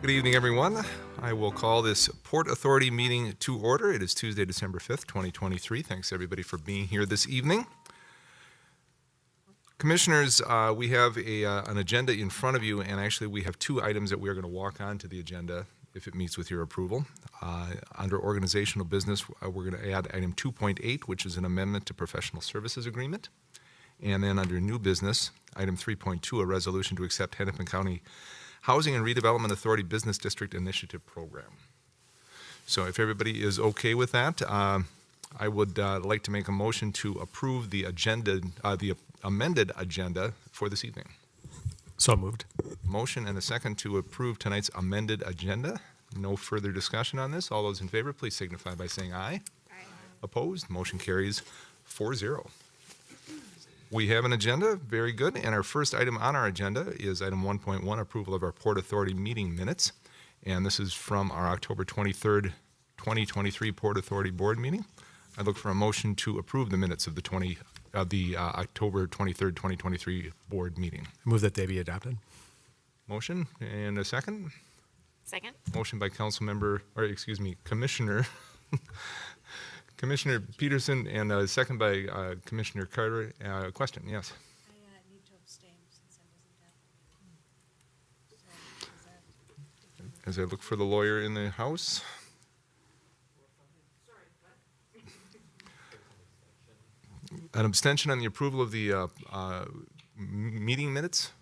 Good evening, everyone. I will call this Port Authority meeting to order. It is Tuesday, December 5th, 2023. Thanks, everybody, for being here this evening. Commissioners, we have an agenda in front of you, and actually we have two items that we are going to walk on to the agenda if it meets with your approval. Under organizational business, we're going to add item 2.8, which is an amendment to professional services agreement. And then under new business, item 3.2, a resolution to accept Hennepin County Housing and Redevelopment Authority Business District Initiative Program. So if everybody is okay with that, I would like to make a motion to approve the agenda, the amended agenda for this evening. So moved. Motion and a second to approve tonight's amended agenda. No further discussion on this. All those in favor, please signify by saying aye. Aye. Opposed? Motion carries 4-0. We have an agenda, very good, and our first item on our agenda is item 1.1, approval of our Port Authority meeting minutes, and this is from our October 23rd, 2023 Port Authority Board meeting. I look for a motion to approve the minutes of the October 23rd, 2023 Board meeting. I move that they be adopted. Motion and a second. Second. Motion by Commissioner Commissioner Peterson, and a second by Commissioner Carter. Question, yes. I need to abstain since I wasn't at. As I look for the lawyer in the house. An abstention on the approval of the meeting minutes?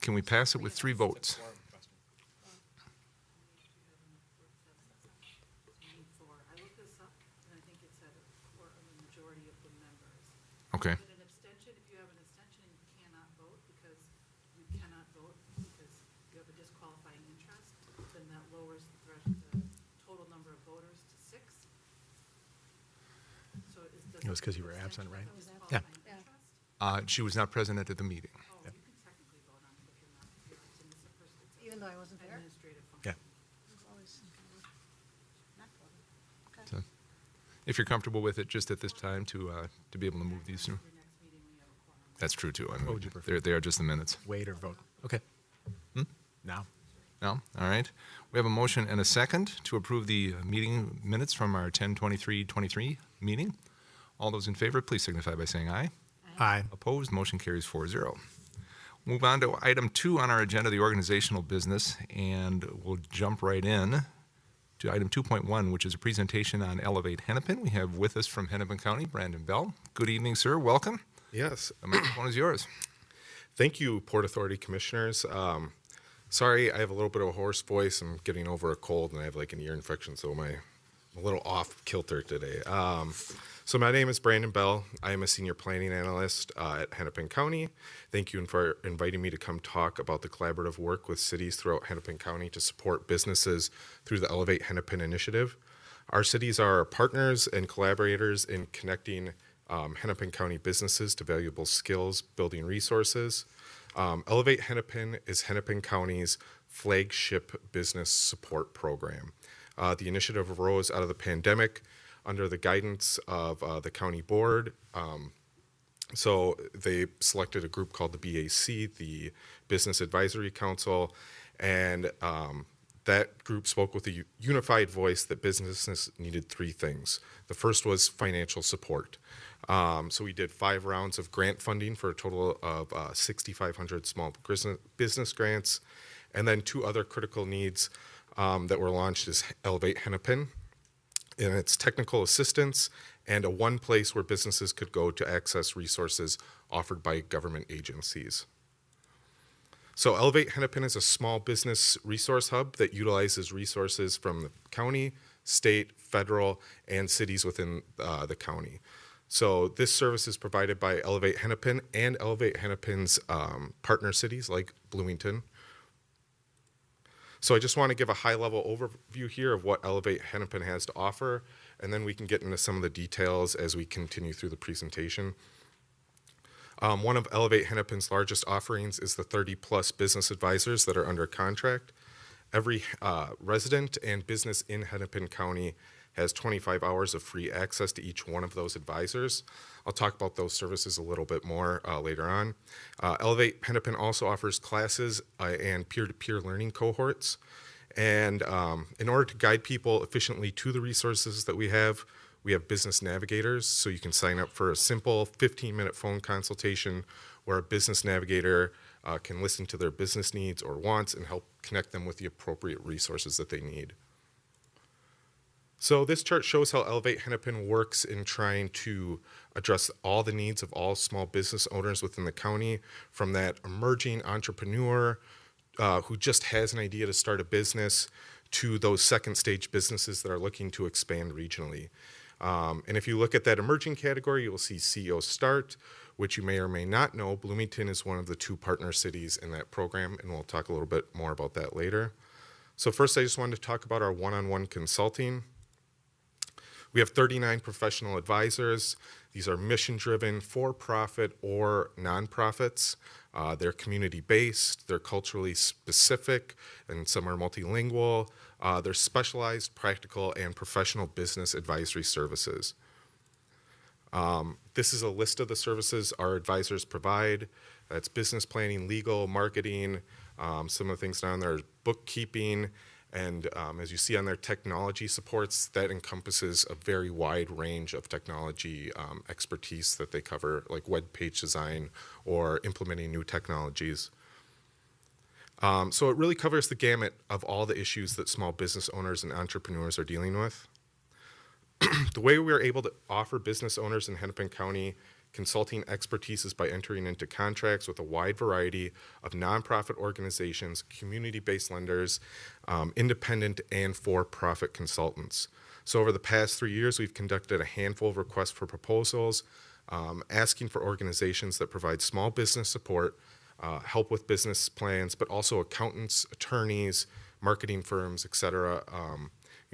Can we pass it with 3 votes? Okay. An abstention, if you have an abstention, you cannot vote because you cannot vote because you have a disqualifying interest, then that lowers the total number of voters to 6. So It was because you were absent, right? Yeah. She was not present at the meeting. Oh, you can technically vote on it if you're not, if you're a submissive person. Even though I wasn't there? Administrative function. Yeah. I was always not voting. Okay. So, if you're comfortable with it, just at this time to be able to move these through. Your next meeting, we have a quorum. That's true too. I mean, What would you prefer? they are just the minutes. Wait or vote? Okay. Now. No? All right. We have a motion and a second to approve the meeting minutes from our 10/23/23 meeting. All those in favor, please signify by saying aye. Aye. Opposed? Motion carries 4-0. Move on to item 2 on our agenda, the organizational business, and we'll jump right in to item 2.1, which is a presentation on Elevate Hennepin. We have with us from Hennepin County, Brandon Bell. Good evening, sir. Welcome. Yes. The microphone is yours. Thank you, Port Authority Commissioners. Sorry, I have a little bit of a hoarse voice. I'm getting over a cold, and I have like an ear infection, so I'm a little off kilter today. So my name is Brandon Bell. I am a senior planning analyst at Hennepin County. Thank you for inviting me to come talk about the collaborative work with cities throughout Hennepin County to support businesses through the Elevate Hennepin initiative. Our cities are our partners and collaborators in connecting Hennepin County businesses to valuable skills, building resources. Elevate Hennepin is Hennepin County's flagship business support program. The initiative arose out of the pandemic under the guidance of the county board. So they selected a group called the BAC, the Business Advisory Council, and that group spoke with a unified voice that businesses needed 3 things. The first was financial support. So we did 5 rounds of grant funding for a total of 6,500 small business grants, and then 2 other critical needs that were launched is Elevate Hennepin, and it's technical assistance and a one place where businesses could go to access resources offered by government agencies. So Elevate Hennepin is a small business resource hub that utilizes resources from the county, state, federal, and cities within the county. So this service is provided by Elevate Hennepin and Elevate Hennepin's partner cities like Bloomington. So I just want to give a high-level overview here of what Elevate Hennepin has to offer, and then we can get into some of the details as we continue through the presentation. One of Elevate Hennepin's largest offerings is the 30-plus business advisors that are under contract. Every resident and business in Hennepin County has 25 hours of free access to each one of those advisors. I'll talk about those services a little bit more later on. Elevate Hennepin also offers classes and peer-to-peer learning cohorts. And in order to guide people efficiently to the resources that we have business navigators. So you can sign up for a simple 15-minute phone consultation where a business navigator can listen to their business needs or wants and help connect them with the appropriate resources that they need. So this chart shows how Elevate Hennepin works in trying to address all the needs of all small business owners within the county, from that emerging entrepreneur who just has an idea to start a business to those second stage businesses that are looking to expand regionally. And if you look at that emerging category, you'll see CEO Start, which you may or may not know. Bloomington is one of the 2 partner cities in that program, and we'll talk a little bit more about that later. So first, I just wanted to talk about our one-on-one consulting. We have 39 professional advisors. These are mission-driven, for-profit or nonprofits. They're community-based, they're culturally specific, and some are multilingual. They're specialized, practical, and professional business advisory services. This is a list of the services our advisors provide. That's business planning, legal, marketing, some of the things down there, bookkeeping, and as you see on their technology supports, that encompasses a very wide range of technology expertise that they cover, like web page design or implementing new technologies. So it really covers the gamut of all the issues that small business owners and entrepreneurs are dealing with. The way we are able to offer business owners in Hennepin County consulting expertise is by entering into contracts with a wide variety of nonprofit organizations, community-based lenders, independent and for-profit consultants. So over the past 3 years, we've conducted a handful of requests for proposals, asking for organizations that provide small business support, help with business plans, but also accountants, attorneys, marketing firms, et cetera.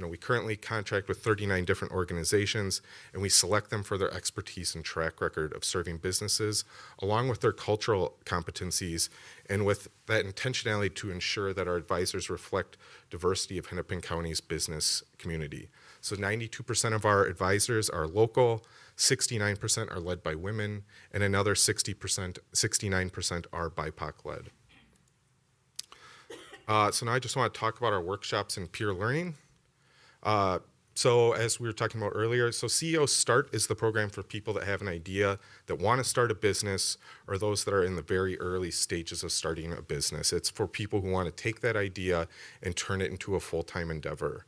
We currently contract with 39 different organizations, and we select them for their expertise and track record of serving businesses, along with their cultural competencies, and with that intentionality to ensure that our advisors reflect diversity of Hennepin County's business community. So 92% of our advisors are local, 69% are led by women, and another 69% are BIPOC-led. So now I just want to talk about our workshops and peer learning. So as we were talking about earlier, so CEO Start is the program for people that have an idea, that want to start a business, or those that are in the very early stages of starting a business. It's for people who want to take that idea and turn it into a full-time endeavor.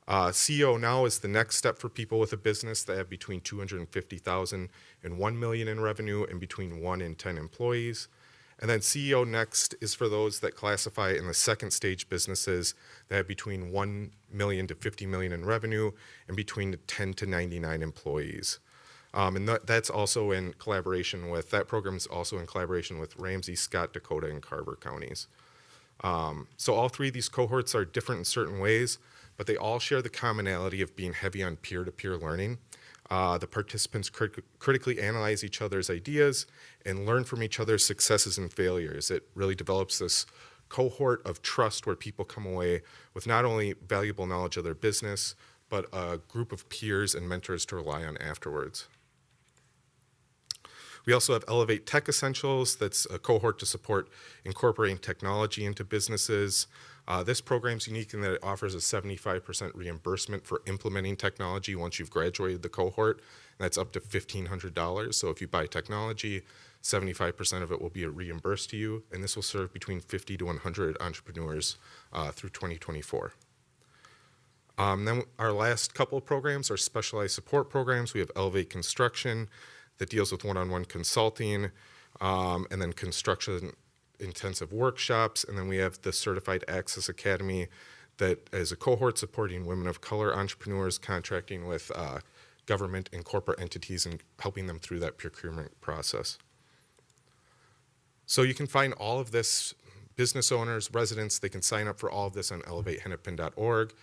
CEO Now is the next step for people with a business that have between $250,000 and $1 million in revenue and between 1 and 10 employees. And then CEO Next is for those that classify in the second stage businesses that have between 1 million to 50 million in revenue and between 10 to 99 employees. And that's also in collaboration with, that program is also in collaboration with Ramsey, Scott, Dakota, and Carver counties. So all 3 of these cohorts are different in certain ways, but they all share the commonality of being heavy on peer-to-peer learning. The participants critically analyze each other's ideas and learn from each other's successes and failures. It really develops this cohort of trust where people come away with not only valuable knowledge of their business, but a group of peers and mentors to rely on afterwards. We also have Elevate Tech Essentials. That's a cohort to support incorporating technology into businesses. This program is unique in that it offers a 75% reimbursement for implementing technology once you've graduated the cohort. And that's up to $1,500. So if you buy technology, 75% of it will be reimbursed to you, and this will serve between 50 to 100 entrepreneurs through 2024. Then our last couple of programs are specialized support programs. We have Elevate Construction that deals with one-on-one consulting, and then construction intensive workshops, and then we have the Certified Access Academy that is a cohort supporting women of color entrepreneurs, contracting with government and corporate entities and helping them through that procurement process. So you can find all of this, business owners, residents, they can sign up for all of this on elevatehennepin.org.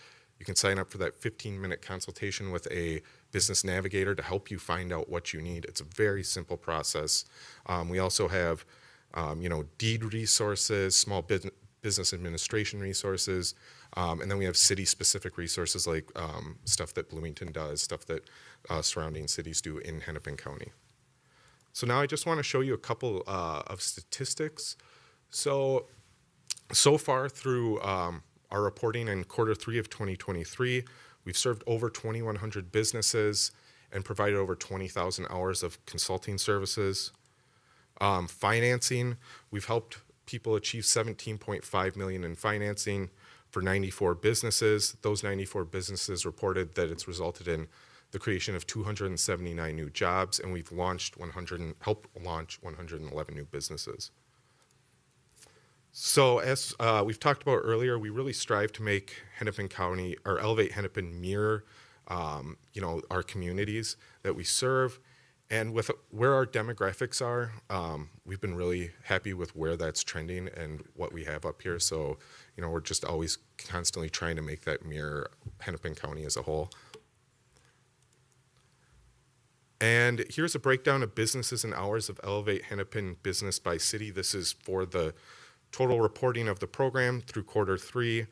You can sign up for that 15-minute consultation with a business navigator to help you find out what you need. It's a very simple process. We also have deed resources, small business administration resources, and then we have city-specific resources like stuff that Bloomington does, stuff that surrounding cities do in Hennepin County. So now I just want to show you a couple of statistics. So far through our reporting in Q3 of 2023, we've served over 2,100 businesses and provided over 20,000 hours of consulting services. Financing, we've helped people achieve $17.5 million in financing for 94 businesses. Those 94 businesses reported that it's resulted in the creation of 279 new jobs, and we've helped launch 111 new businesses. So as we've talked about earlier, we really strive to make Hennepin County, or elevate Hennepin mirror, our communities that we serve. And with where our demographics are, we've been really happy with where that's trending and what we have up here. So, we're just always constantly trying to make that mirror Hennepin County as a whole. And here's a breakdown of businesses and hours of Elevate Hennepin business by city. This is for the total reporting of the program through Q3.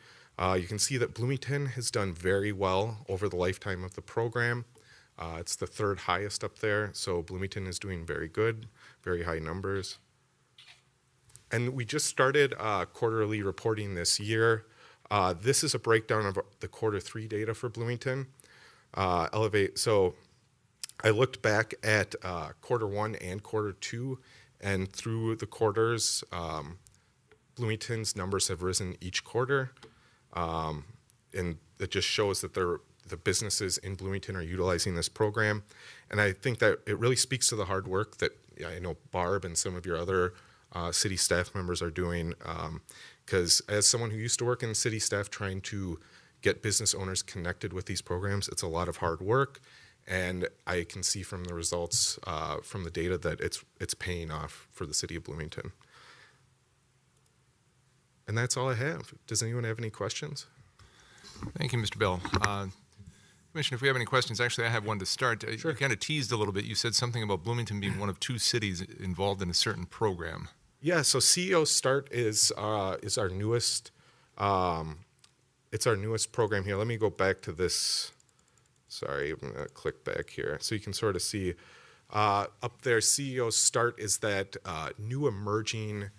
You can see that Bloomington has done very well over the lifetime of the program. It's the third highest up there, so Bloomington is doing very good, very high numbers. And we just started quarterly reporting this year. This is a breakdown of the Q3 data for Bloomington. So I looked back at Q1 and Q2, and through the quarters, Bloomington's numbers have risen each quarter, and it just shows that the businesses in Bloomington are utilizing this program. And I think that it really speaks to the hard work that I know Barb and some of your other city staff members are doing, because as someone who used to work in city staff trying to get business owners connected with these programs, it's a lot of hard work, and I can see from the results from the data that it's paying off for the city of Bloomington. And that's all I have. Does anyone have any questions? Thank you, Mr. Bell. Commissioner, if we have any questions, actually I have one to start. Sure. You kind of teased a little bit. You said something about Bloomington being one of 2 cities involved in a certain program. Yeah, so CEO Start is our newest. It's our newest program here. Let me go back to this. Sorry, I'm gonna click back here so you can sort of see up there. CEO Start is that new emerging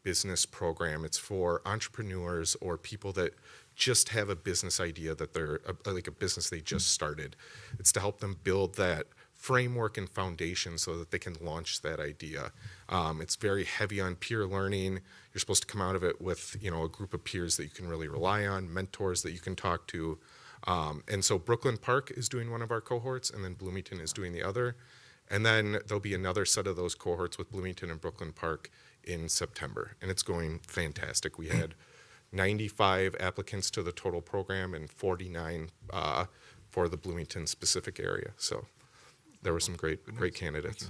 business program. It's for entrepreneurs or people that just have a business idea that they're like a business they just started. It's to help them build that framework and foundation so that they can launch that idea. It's very heavy on peer learning. You're supposed to come out of it with a group of peers that you can really rely on, mentors that you can talk to. And so Brooklyn Park is doing one of our cohorts, and then Bloomington is doing the other. And then there'll be another set of those cohorts with Bloomington and Brooklyn Park in September, and it's going fantastic. We had 95 applicants to the total program and 49 for the Bloomington specific area. So there were some great candidates.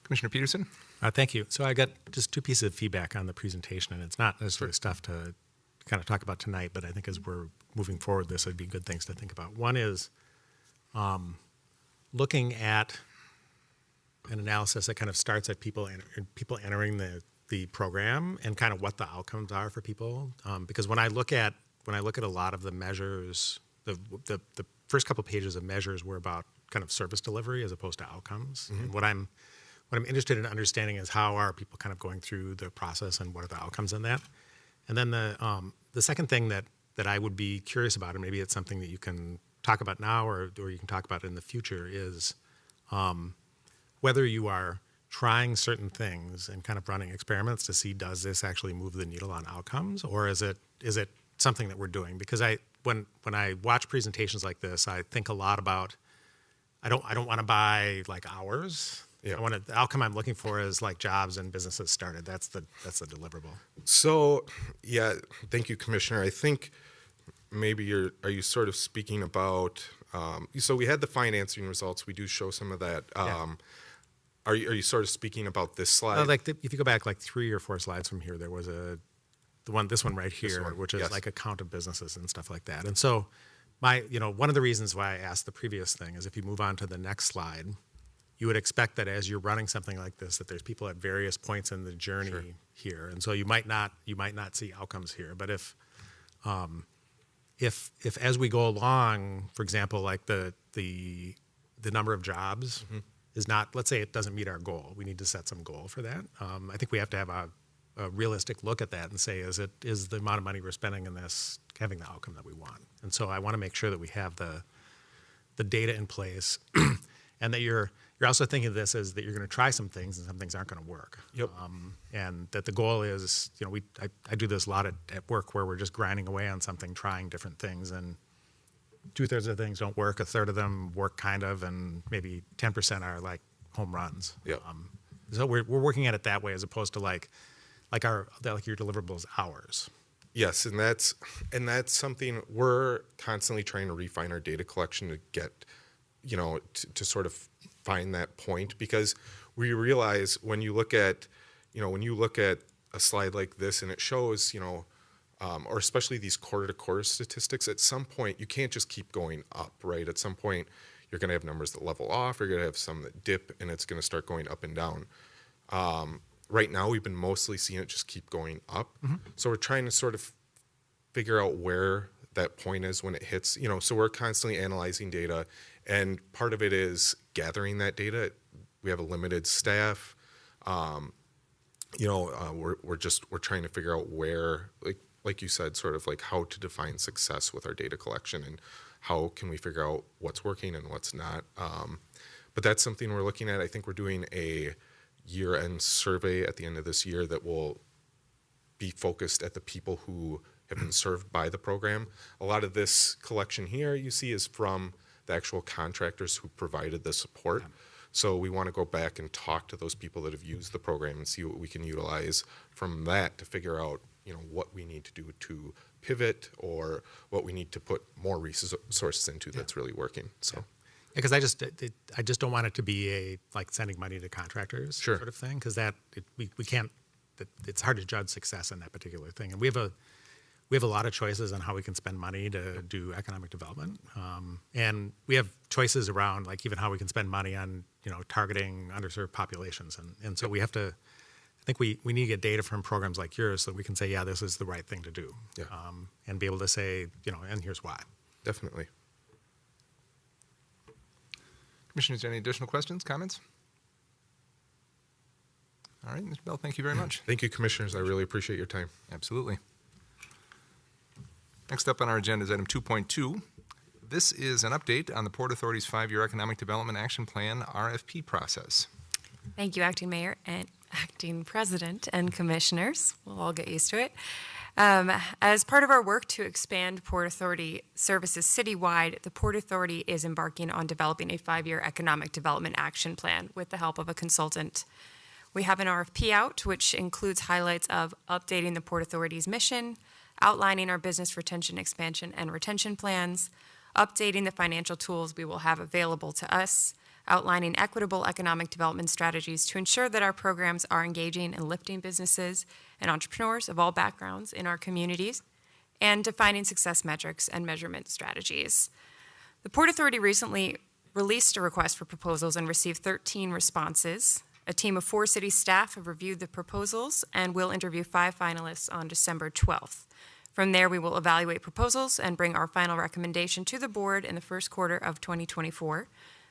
Commissioner Peterson? Thank you. So I got just 2 pieces of feedback on the presentation, and it's not necessarily stuff to kind of talk about tonight, but I think as we're moving forward, this would be good things to think about. One is looking at an analysis that kind of starts at people entering the program and kind of what the outcomes are for people. Because when I look at a lot of the measures, the first couple pages of measures were about kind of service delivery as opposed to outcomes. Mm-hmm. And what I'm interested in understanding is how are people kind of going through the process and what are the outcomes in that. And then the second thing that I would be curious about, and maybe it's something that you can talk about now or you can talk about in the future, is whether you are trying certain things and kind of running experiments to see does this actually move the needle on outcomes, or is it something that we're doing? Because when I watch presentations like this, I think a lot about I don't want to buy like hours. Yeah. The outcome I'm looking for is like jobs and businesses started. That's the deliverable. So yeah, thank you, Commissioner. I think maybe are you sort of speaking about so we had the financing results. We do show some of that. Yeah. Are you sort of speaking about this slide? If you go back like 3 or 4 slides from here, there was this one right here, which is like a count of businesses and stuff like that. And so one of the reasons why I asked the previous thing is if you move on to the next slide, you would expect that as you're running something like this, that there's people at various points in the journey here, and so you might not see outcomes here. But if as we go along, for example, like the number of jobs is not, let's say it doesn't meet our goal, we need to set some goal for that. I think we have to have a realistic look at that and say, is the amount of money we're spending in this having the outcome that we want? And so I want to make sure that we have the data in place, and that you're also thinking of this as that you're going to try some things and some things aren't going to work. Yep. And that the goal is, I do this a lot at work where we're just grinding away on something, trying different things, and 2/3 of the things don't work, 1/3 of them work kind of, and maybe 10% are like home runs. Yep. So we're working at it that way as opposed to like your deliverables hours. Yes, and that's something we're constantly trying to refine our data collection to get, to sort of find that point, because we realize when you look at a slide like this and it shows, or especially these quarter-to-quarter statistics, at some point you can't just keep going up, right? At some point you're going to have numbers that level off, you're going to have some that dip, and it's going to start going up and down. Right now, we've been mostly seeing it just keep going up. So we're trying to sort of figure out where that point is when it hits, so we're constantly analyzing data, and part of it is gathering that data. We have a limited staff. We're trying to figure out where, like you said, sort of like how to define success with our data collection, and how can we figure out what's working and what's not. But that's something we're looking at. I think we're doing a year-end survey at the end of this year that will be focused at the people who have been served by the program. A lot of this collection here you see is from the actual contractors who provided the support. So we want to go back and talk to those people that have used the program and see what we can utilize from that to figure out, what we need to do to pivot, or what we need to put more resources into that's really working. So. Because I just don't want it to be a like sending money to contractors sort of thing, because we can't. It's hard to judge success in that particular thing, and we have a lot of choices on how we can spend money to do economic development, and we have choices around like even how we can spend money on targeting underserved populations, and so we have to. I think we need to get data from programs like yours so that we can say, yeah, this is the right thing to do, and be able to say, and here's why. Definitely. Commissioners, any additional questions, comments? All right, Mr. Bell, thank you very much. Thank you, Commissioners. I really appreciate your time. Absolutely. Next up on our agenda is item 2.2. This is an update on the Port Authority's 5-year Economic Development Action Plan RFP process. Thank you, Acting Mayor and Acting President and Commissioners. We'll all get used to it. As part of our work to expand Port Authority services citywide, the Port Authority is embarking on developing a 5-year Economic Development Action Plan with the help of a consultant. We have an RFP out, which includes highlights of updating the Port Authority's mission, outlining our business retention, expansion, and retention plans, updating the financial tools we will have available to us, outlining equitable economic development strategies to ensure that our programs are engaging and lifting businesses and entrepreneurs of all backgrounds in our communities, and defining success metrics and measurement strategies. The Port Authority recently released a request for proposals and received 13 responses. A team of 4 city staff have reviewed the proposals and will interview 5 finalists on December 12th. From there, we will evaluate proposals and bring our final recommendation to the board in the first quarter of 2024.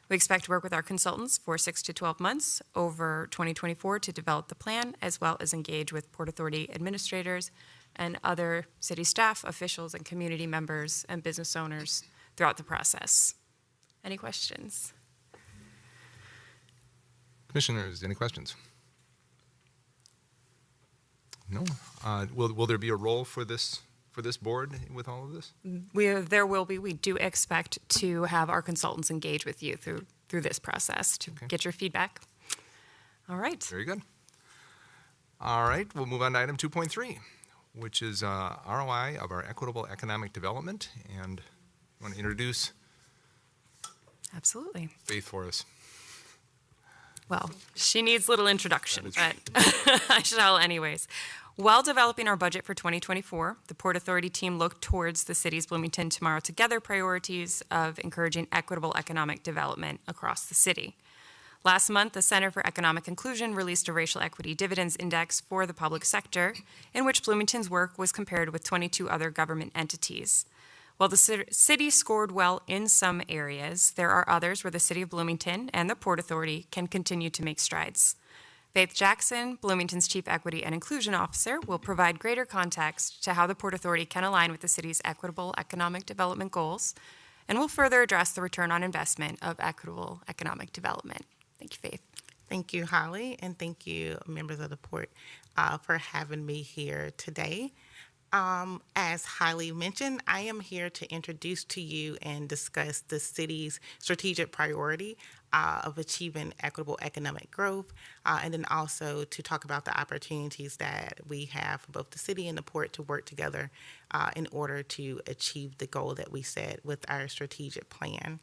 We expect to work with our consultants for 6 to 12 months over 2024 to develop the plan, as well as engage with Port Authority administrators and other city staff, officials, and community members and business owners throughout the process. Any questions? Commissioners, any questions? No. Will there be a role for this board with all of this? There will be. We do expect to have our consultants engage with you through this process to get your feedback. All right. Very good. All right, we'll move on to item 2.3, which is ROI of our equitable economic development. And I want to introduce Absolutely. Faith for us. Well, she needs little introduction, but I shall anyways. While developing our budget for 2024, the Port Authority team looked towards the city's Bloomington Tomorrow Together priorities of encouraging equitable economic development across the city. Last month, the Center for Economic Inclusion released a racial equity dividends index for the public sector, in which Bloomington's work was compared with 22 other government entities. While the city scored well in some areas, there are others where the City of Bloomington and the Port Authority can continue to make strides. Faith Jackson, Bloomington's Chief Equity and Inclusion Officer, will provide greater context to how the Port Authority can align with the city's equitable economic development goals, and will further address the return on investment of equitable economic development. Thank you, Faith. Thank you, Holly, and thank you, members of the Port, for having me here today. As Holly mentioned, I am here to introduce to you and discuss the city's strategic priority of achieving equitable economic growth, and then also to talk about the opportunities that we have for both the city and the port to work together in order to achieve the goal that we set with our strategic plan.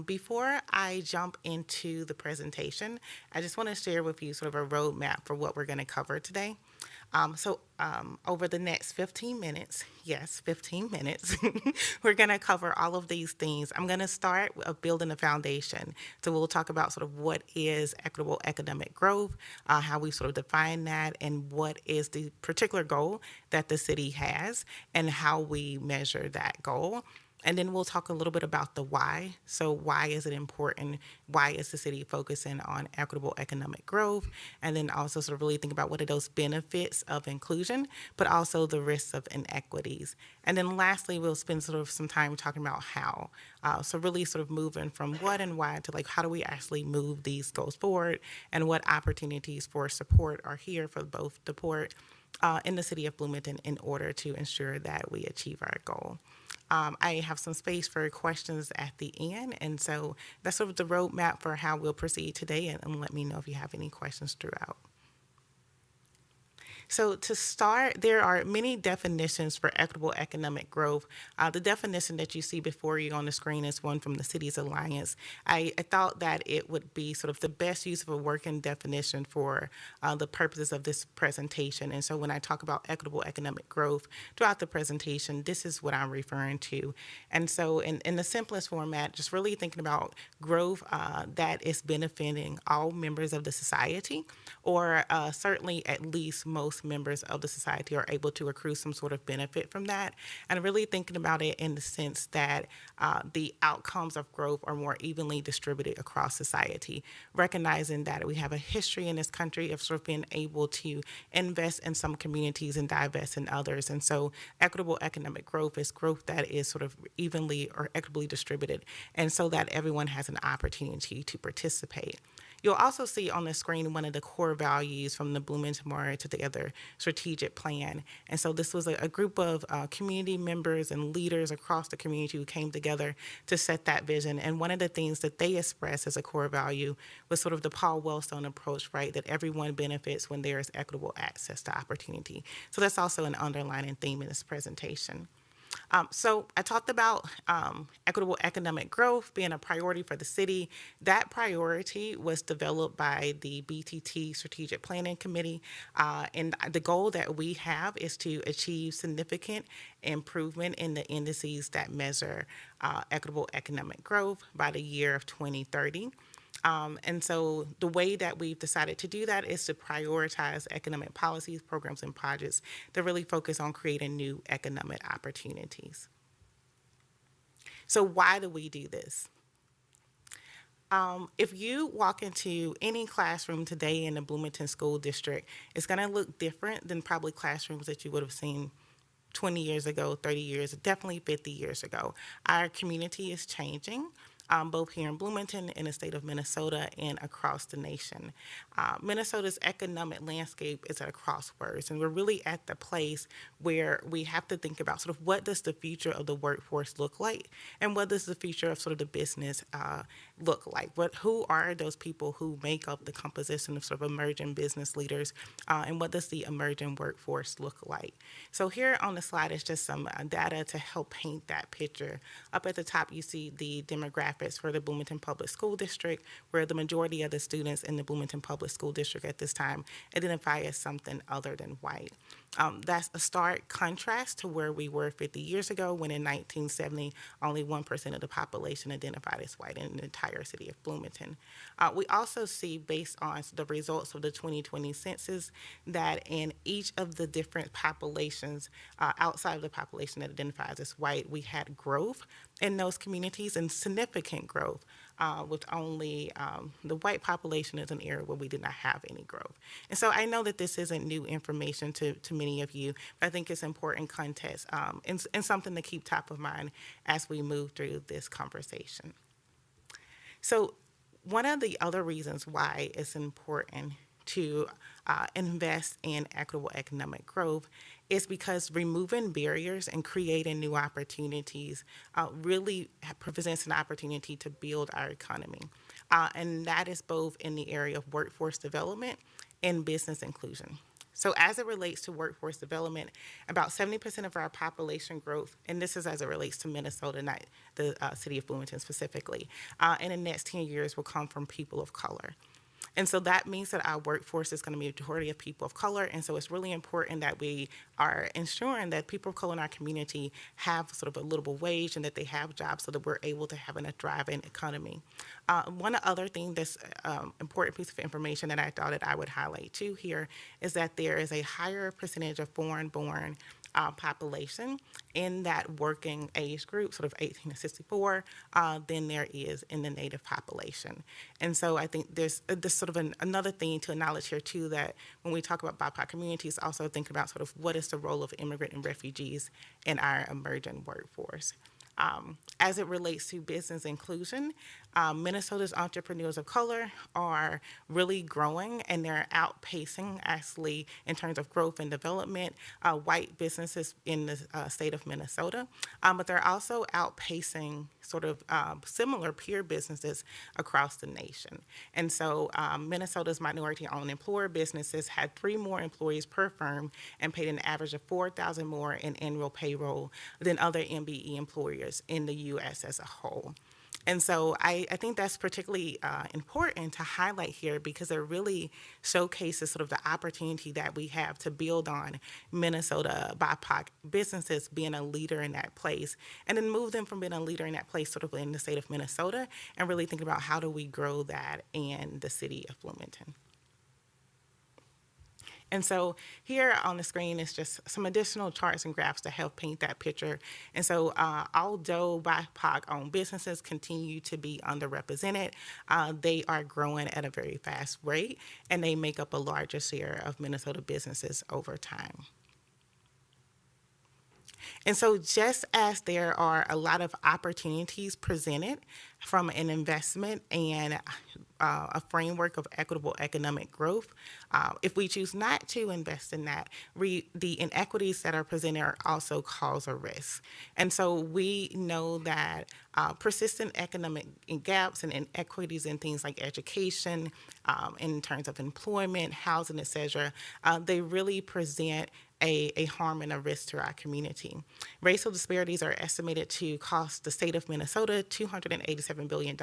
Before I jump into the presentation, I just want to share with you sort of a roadmap for what we're going to cover today. Over the next 15 minutes, yes, 15 minutes, we're going to cover all of these things. I'm going to start with building a foundation. So we'll talk about sort of what is equitable economic growth, how we sort of define that, and what is the particular goal that the city has, and how we measure that goal. And then we'll talk a little bit about the why. So why is it important? Why is the city focusing on equitable economic growth? And then also sort of really think about what are those benefits of inclusion, but also the risks of inequities. And then lastly, we'll spend sort of some time talking about how. So really sort of moving from what and why to like how do we actually move these goals forward, and what opportunities for support are here for both the port in the city of Bloomington in order to ensure that we achieve our goal. I have some space for questions at the end, and so that's sort of the roadmap for how we'll proceed today, and let me know if you have any questions throughout. So to start, there are many definitions for equitable economic growth. The definition that you see before you on the screen is one from the Cities Alliance. I thought that it would be sort of the best use of a working definition for the purposes of this presentation. And so when I talk about equitable economic growth throughout the presentation, this is what I'm referring to. And so in the simplest format, just really thinking about growth that is benefiting all members of the society, or certainly at least most members of the society are able to accrue some sort of benefit from that, and really thinking about it in the sense that the outcomes of growth are more evenly distributed across society, recognizing that we have a history in this country of sort of being able to invest in some communities and divest in others. And so equitable economic growth is growth that is sort of evenly or equitably distributed, and so that everyone has an opportunity to participate. You'll also see on the screen one of the core values from the Bloomington Married Together strategic plan. And so this was a group of community members and leaders across the community who came together to set that vision. And one of the things that they expressed as a core value was sort of the Paul Wellstone approach, right? That everyone benefits when there is equitable access to opportunity. So that's also an underlying theme in this presentation. So I talked about equitable economic growth being a priority for the city. That priority was developed by the BTT Strategic Planning Committee. And the goal that we have is to achieve significant improvement in the indices that measure equitable economic growth by the year of 2030. And so the way that we've decided to do that is to prioritize economic policies, programs, and projects that really focus on creating new economic opportunities. So why do we do this? If you walk into any classroom today in the Bloomington School District, it's going to look different than probably classrooms that you would have seen 20 years ago, 30 years, definitely 50 years ago. Our community is changing. Both here in Bloomington, in the state of Minnesota, and across the nation. Minnesota's economic landscape is at a crossroads, and we're really at the place where we have to think about sort of what does the future of the workforce look like, and what does the future of sort of the business look like? Who are those people who make up the composition of sort of emerging business leaders, and what does the emerging workforce look like? So here on the slide is just some data to help paint that picture. Up at the top, you see the demographics for the Bloomington Public School District, where the majority of the students in the Bloomington Public School District at this time identify as something other than white. That's a stark contrast to where we were 50 years ago, when in 1970, only 1% of the population identified as white in the entire entire city of Bloomington. We also see, based on the results of the 2020 census, that in each of the different populations, outside of the population that identifies as white, we had growth in those communities and significant growth, with only the white population is an area where we did not have any growth. And so I know that this isn't new information to many of you, but I think it's important context and something to keep top of mind as we move through this conversation. So one of the other reasons why it's important to invest in equitable economic growth is because removing barriers and creating new opportunities really presents an opportunity to build our economy. And that is both in the area of workforce development and business inclusion. So as it relates to workforce development, about 70% of our population growth, and this is as it relates to Minnesota, not the city of Bloomington specifically, in the next 10 years will come from people of color. And so that means that our workforce is going to be a majority of people of color. And so it's really important that we are ensuring that people of color in our community have sort of a livable wage and that they have jobs so that we're able to have a thriving economy. One other thing that's important piece of information that I thought that I would highlight too here is that there is a higher percentage of foreign-born population in that working age group, sort of 18 to 64, than there is in the Native population. And so I think there's sort of another thing to acknowledge here too, that when we talk about BIPOC communities, also think about sort of what is the role of immigrant and refugees in our emerging workforce. As it relates to business inclusion, Minnesota's entrepreneurs of color are really growing, and they're outpacing, actually, in terms of growth and development, white businesses in the state of Minnesota. But they're also outpacing sort of similar peer businesses across the nation. And so Minnesota's minority-owned employer businesses had 3 more employees per firm and paid an average of $4,000 more in annual payroll than other MBE employers in the U.S. as a whole. And so I think that's particularly important to highlight here because it really showcases sort of the opportunity that we have to build on Minnesota BIPOC businesses being a leader in that place, and then move them from being a leader in that place sort of in the state of Minnesota and really think about how do we grow that in the city of Bloomington. And so here on the screen is just some additional charts and graphs to help paint that picture. And so although BIPOC-owned businesses continue to be underrepresented, they are growing at a very fast rate, and they make up a larger share of Minnesota businesses over time. And so just as there are a lot of opportunities presented from an investment and a framework of equitable economic growth, if we choose not to invest in that, the inequities that are presented also cause a risk. And so we know that persistent economic gaps and inequities in things like education, in terms of employment, housing, et cetera, they really present a harm and a risk to our community. Racial disparities are estimated to cost the state of Minnesota $287 billion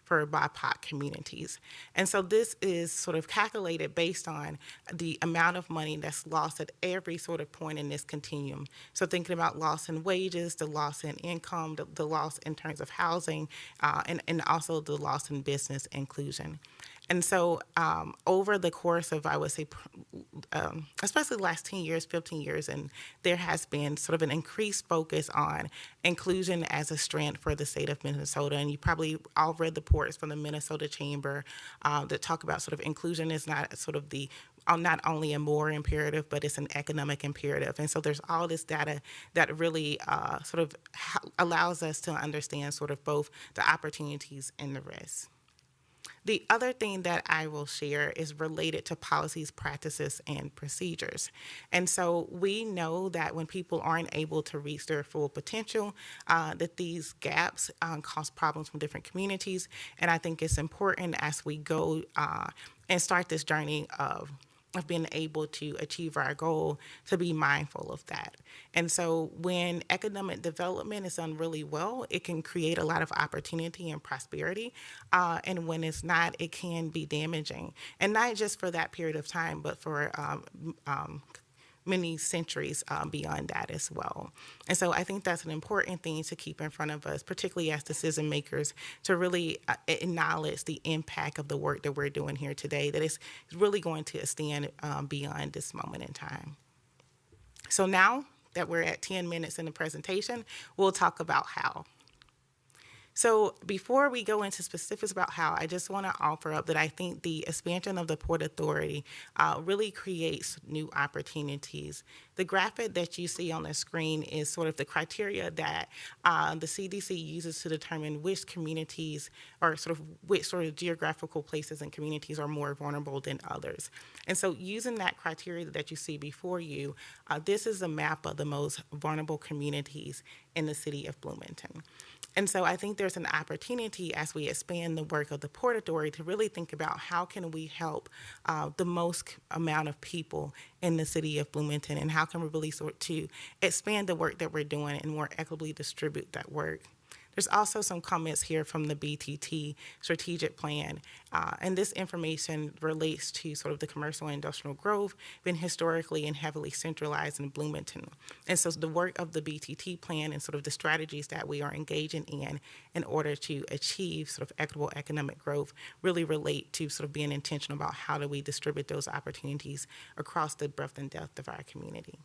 for BIPOC communities. And so this is sort of calculated based on the amount of money that's lost at every sort of point in this continuum. So thinking about loss in wages, the loss in income, the loss in terms of housing, and also the loss in business inclusion. And so over the course of, I would say, especially the last 10 years, 15 years, and there has been sort of an increased focus on inclusion as a strength for the state of Minnesota. And you probably all read the reports from the Minnesota Chamber that talk about sort of inclusion is not sort of the not only a moral imperative, but it's an economic imperative. And so there's all this data that really sort of allows us to understand sort of both the opportunities and the risks. The other thing that I will share is related to policies, practices, and procedures. And so we know that when people aren't able to reach their full potential, that these gaps cause problems from different communities. And I think it's important as we go and start this journey of being able to achieve our goal to be mindful of that. And so when economic development is done really well, it can create a lot of opportunity and prosperity. And when it's not, it can be damaging. And not just for that period of time, but for many centuries beyond that as well. And so I think that's an important thing to keep in front of us, particularly as decision makers, to really acknowledge the impact of the work that we're doing here today, that is really going to extend beyond this moment in time. So now that we're at 10 minutes in the presentation, we'll talk about how. So before we go into specifics about how, I just want to offer up that I think the expansion of the Port Authority really creates new opportunities. The graphic that you see on the screen is sort of the criteria that the CDC uses to determine which communities or sort of which sort of geographical places and communities are more vulnerable than others. And so using that criteria that you see before you, this is a map of the most vulnerable communities in the city of Bloomington. And so I think there's an opportunity as we expand the work of the Port Authority to really think about how can we help the most amount of people in the city of Bloomington, and how can we really sort to expand the work that we're doing and more equitably distribute that work. There's also some comments here from the BTT strategic plan, and this information relates to sort of the commercial and industrial growth been historically and heavily centralized in Bloomington. And so the work of the BTT plan and sort of the strategies that we are engaging in order to achieve sort of equitable economic growth really relate to sort of being intentional about how do we distribute those opportunities across the breadth and depth of our community.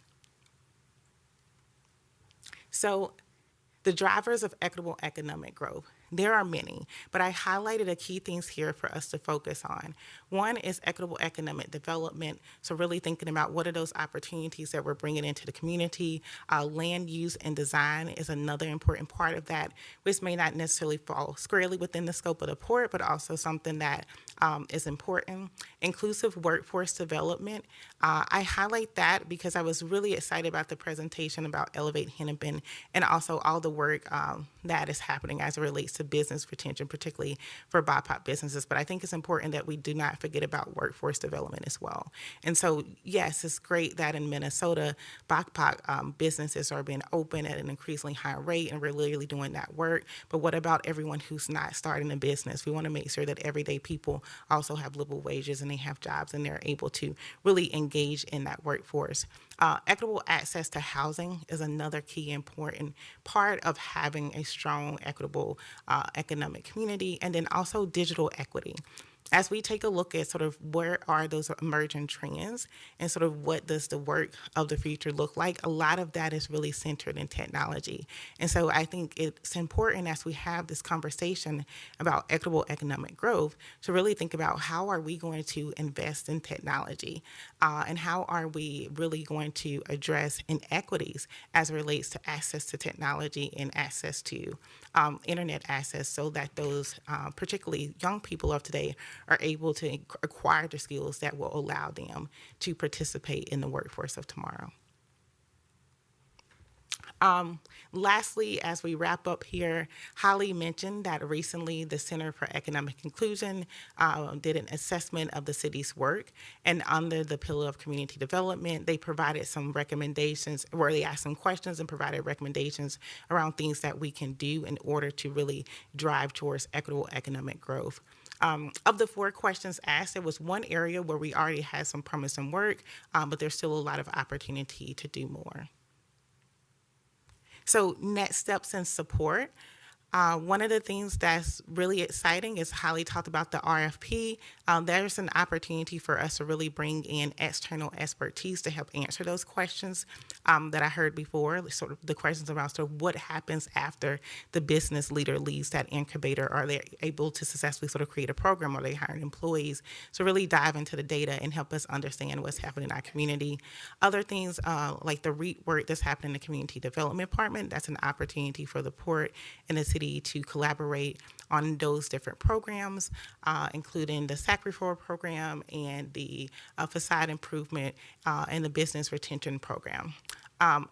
So the drivers of equitable economic growth. There are many, but I highlighted a key things here for us to focus on. One is equitable economic development, so really thinking about what are those opportunities that we're bringing into the community. Land use and design is another important part of that, which may not necessarily fall squarely within the scope of the port, but also something that is important. Inclusive workforce development. I highlight that because I was really excited about the presentation about Elevate Hennepin and also all the work that is happening as it relates to business retention, particularly for BIPOC businesses. But I think it's important that we do not forget about workforce development as well. And so, yes, it's great that in Minnesota, BIPOC businesses are being open at an increasingly higher rate, and we're literally doing that work. But what about everyone who's not starting a business? We want to make sure that everyday people also have livable wages and they have jobs and they're able to really engage in that workforce. Equitable access to housing is another key important part of having a strong, equitable economic community, and then also digital equity. As we take a look at sort of where are those emerging trends and sort of what does the work of the future look like, a lot of that is really centered in technology. And so I think it's important as we have this conversation about equitable economic growth to really think about how are we going to invest in technology and how are we really going to address inequities as it relates to access to technology and access to internet access, so that those particularly young people of today are able to acquire the skills that will allow them to participate in the workforce of tomorrow. Lastly, as we wrap up here, Holly mentioned that recently the Center for Economic Inclusion did an assessment of the city's work, and under the pillar of community development, they provided some recommendations, where they asked some questions and provided recommendations around things that we can do in order to really drive towards equitable economic growth. Of the 4 questions asked, there was one area where we already had some promising work, but there's still a lot of opportunity to do more. So next steps and support. One of the things that's really exciting is Holly talked about the RFP. There's an opportunity for us to really bring in external expertise to help answer those questions that I heard before, sort of the questions about sort of what happens after the business leader leaves that incubator. Are they able to successfully sort of create a program? Are they hiring employees? So really dive into the data and help us understand what's happening in our community. Other things like the REIT work that's happening in the Community Development Department, that's an opportunity for the port and the city to collaborate on those different programs, including the SAC referral program and the Façade improvement and the business retention program.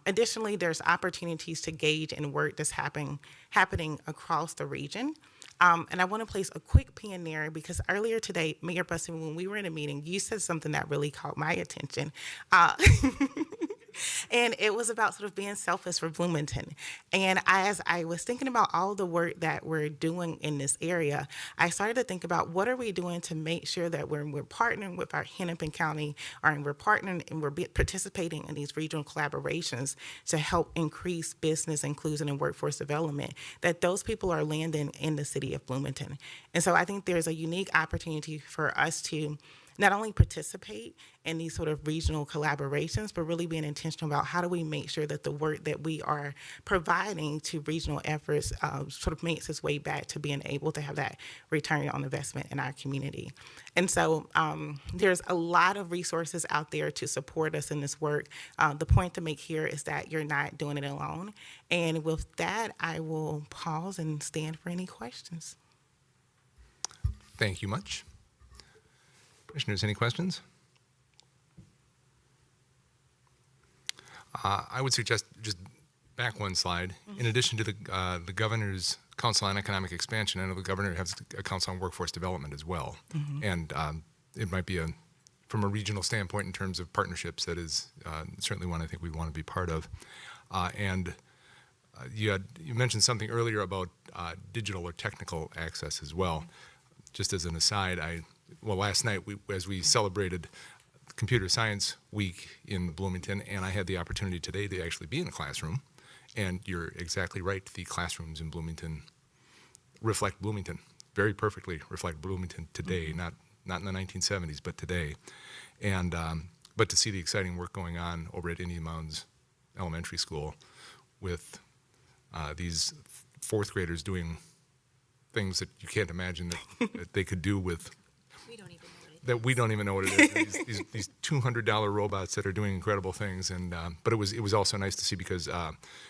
Additionally, there's opportunities to gauge and work that's happening across the region. And I want to place a quick pin there because earlier today, Mayor Bussin, when we were in a meeting, you said something that really caught my attention. And it was about sort of being selfless for Bloomington. And as I was thinking about all the work that we're doing in this area, I started to think about what are we doing to make sure that when we're partnering with our Hennepin County, or we're partnering and we're participating in these regional collaborations to help increase business inclusion and workforce development, that those people are landing in the city of Bloomington. And so I think there's a unique opportunity for us to not only participate in these sort of regional collaborations, but really being intentional about how do we make sure that the work that we are providing to regional efforts sort of makes its way back to being able to have that return on investment in our community. And so there's a lot of resources out there to support us in this work. The point to make here is that you're not doing it alone. And with that, I will pause and stand for any questions. Thank you much. Commissioners, any questions? I would suggest just back one slide. In addition to the Governor's Council on Economic Expansion, I know the Governor has a Council on Workforce Development as well. And it might be, from a regional standpoint in terms of partnerships, that is certainly one I think we want to be part of. You mentioned something earlier about digital or technical access as well. Just as an aside, last night, as we celebrated Computer Science Week in Bloomington, and I had the opportunity today to actually be in a classroom, and you're exactly right, the classrooms in Bloomington reflect Bloomington, very perfectly reflect Bloomington today, not in the 1970s, but today. And but to see the exciting work going on over at Indian Mounds Elementary School with these fourth graders doing things that you can't imagine that they could do with we don't even know what it is. these $200 robots that are doing incredible things, and but it was also nice to see because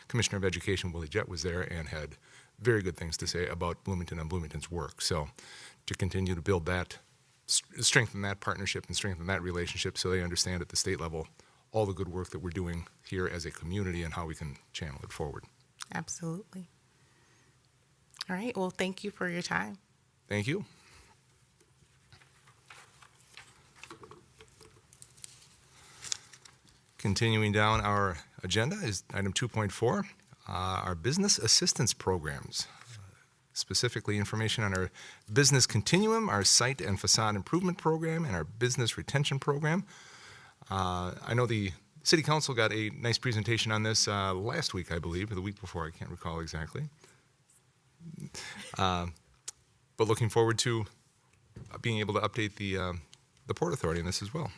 Commissioner of Education Willie Jett was there and had very good things to say about Bloomington and Bloomington's work. So to continue to build that, strengthen that partnership and strengthen that relationship, so they understand at the state level all the good work that we're doing here as a community and how we can channel it forward. Absolutely. All right. Well, thank you for your time. Thank you. Continuing down our agenda is item 2.4, our business assistance programs, specifically information on our business continuum, our site and facade improvement program, and our business retention program. I know the City Council got a nice presentation on this last week, I believe, or the week before, I can't recall exactly. But looking forward to being able to update the Port Authority on this as well.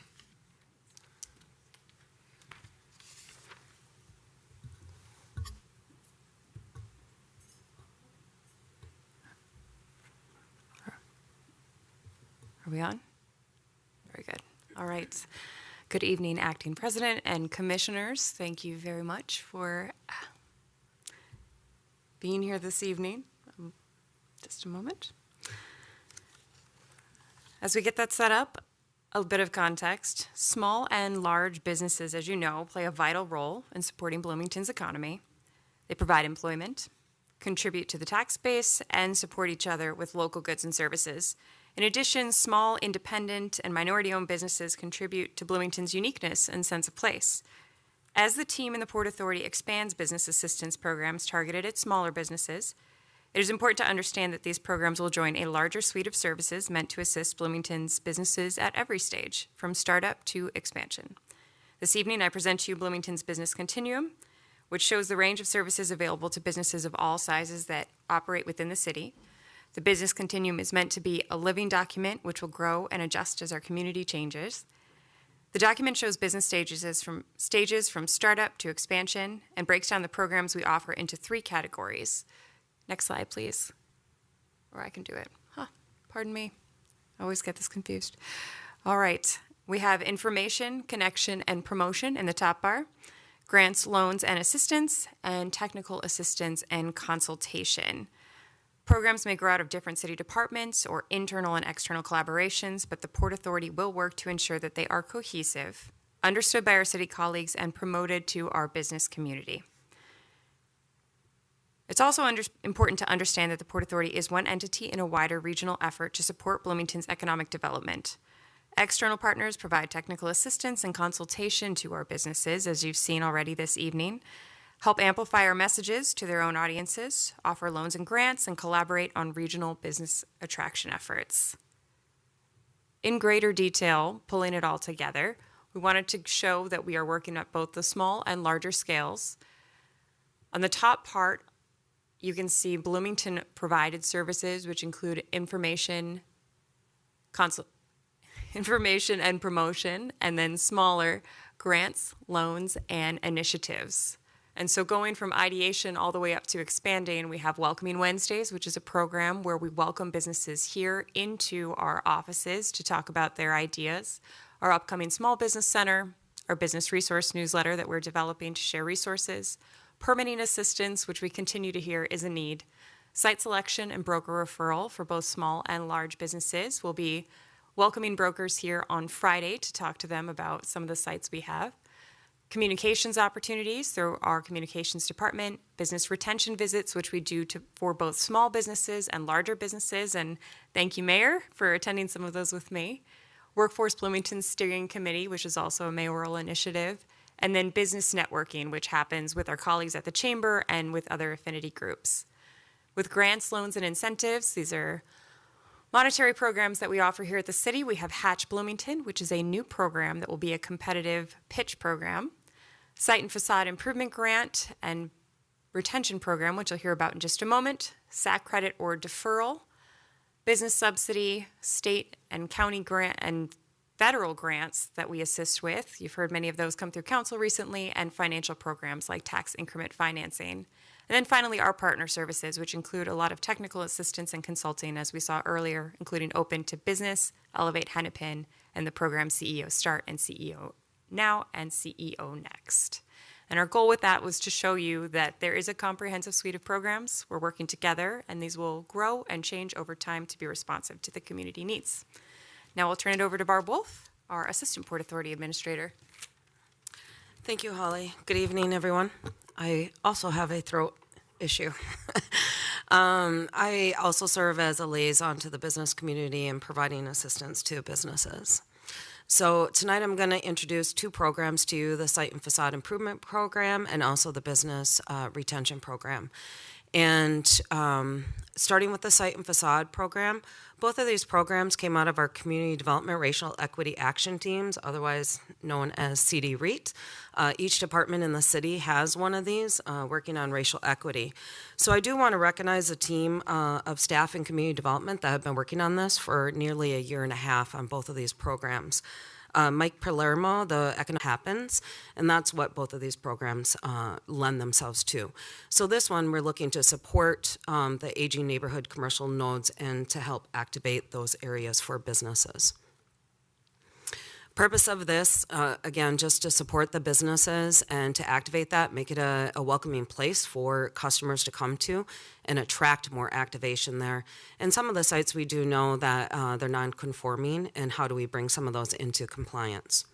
Are we on? Very good. All right. Good evening, Acting President and Commissioners. Thank you very much for being here this evening. Just a moment. As we get that set up, a bit of context. Small and large businesses, as you know, play a vital role in supporting Bloomington's economy. They provide employment, contribute to the tax base, and support each other with local goods and services. In addition, small, independent, and minority-owned businesses contribute to Bloomington's uniqueness and sense of place. As the team in the Port Authority expands business assistance programs targeted at smaller businesses, it is important to understand that these programs will join a larger suite of services meant to assist Bloomington's businesses at every stage, from startup to expansion. This evening, I present to you Bloomington's Business Continuum, which shows the range of services available to businesses of all sizes that operate within the city. The Business Continuum is meant to be a living document which will grow and adjust as our community changes. The document shows business stages from startup to expansion and breaks down the programs we offer into 3 categories. Next slide, please. Or I can do it. Pardon me. I always get this confused. All right. We have information, connection, and promotion in the top bar, grants, loans, and assistance, and technical assistance and consultation. Programs may grow out of different city departments or internal and external collaborations, but the Port Authority will work to ensure that they are cohesive, understood by our city colleagues, and promoted to our business community. It's also important to understand that the Port Authority is one entity in a wider regional effort to support Bloomington's economic development. External partners provide technical assistance and consultation to our businesses, as you've seen already this evening, help amplify our messages to their own audiences, offer loans and grants, and collaborate on regional business attraction efforts. In greater detail, pulling it all together, we wanted to show that we are working at both the small and larger scales. On the top part, you can see Bloomington provided services, which include information and promotion, and then smaller grants, loans, and initiatives. And so going from ideation all the way up to expanding, we have Welcoming Wednesdays, which is a program where we welcome businesses here into our offices to talk about their ideas. Our upcoming Small Business Center, our business resource newsletter that we're developing to share resources, permitting assistance, which we continue to hear is a need, site selection and broker referral for both small and large businesses. We'll be welcoming brokers here on Friday to talk to them about some of the sites we have. Communications opportunities through our communications department, business retention visits, which we do for both small businesses and larger businesses, and thank you, Mayor, for attending some of those with me. Workforce Bloomington Steering Committee, which is also a mayoral initiative, and then business networking, which happens with our colleagues at the Chamber and with other affinity groups. With grants, loans, and incentives, these are monetary programs that we offer here at the city. We have Hatch Bloomington, which is a new program that will be a competitive pitch program. Site and Facade Improvement Grant and Retention Program, which you'll hear about in just a moment. SAC credit or deferral. Business subsidy, state and county grant, and federal grants that we assist with. You've heard many of those come through council recently, and financial programs like tax increment financing. And then finally, our partner services, which include a lot of technical assistance and consulting, as we saw earlier, including Open to Business, Elevate Hennepin, and the program CEO Start and CEO Now and CEO Next. And our goal with that was to show you that there is a comprehensive suite of programs. We're working together, and these will grow and change over time to be responsive to the community needs. Now I'll turn it over to Barb Wolf, our Assistant Port Authority Administrator. Thank you, Holly. Good evening, everyone. I also have a throat issue. I also serve as a liaison to the business community and providing assistance to businesses. So tonight I'm going to introduce two programs to you, the Site and Facade Improvement Program and also the Business Retention Program. And starting with the Site and Facade Program, both of these programs came out of our Community Development Racial Equity Action Teams, otherwise known as CD-REAT. Each department in the city has one of these working on racial equity. So I do want to recognize a team of staff in community development that have been working on this for nearly a year and a half on both of these programs. Mike Palermo, the Economic Happens, and that's what both of these programs lend themselves to. So this one, we're looking to support the aging neighborhood commercial nodes and to help activate those areas for businesses. Purpose of this, again, just to support the businesses and to activate that, make it a welcoming place for customers to come to and attract more activation there. And some of the sites we do know that they're non-conforming, and how do we bring some of those into compliance?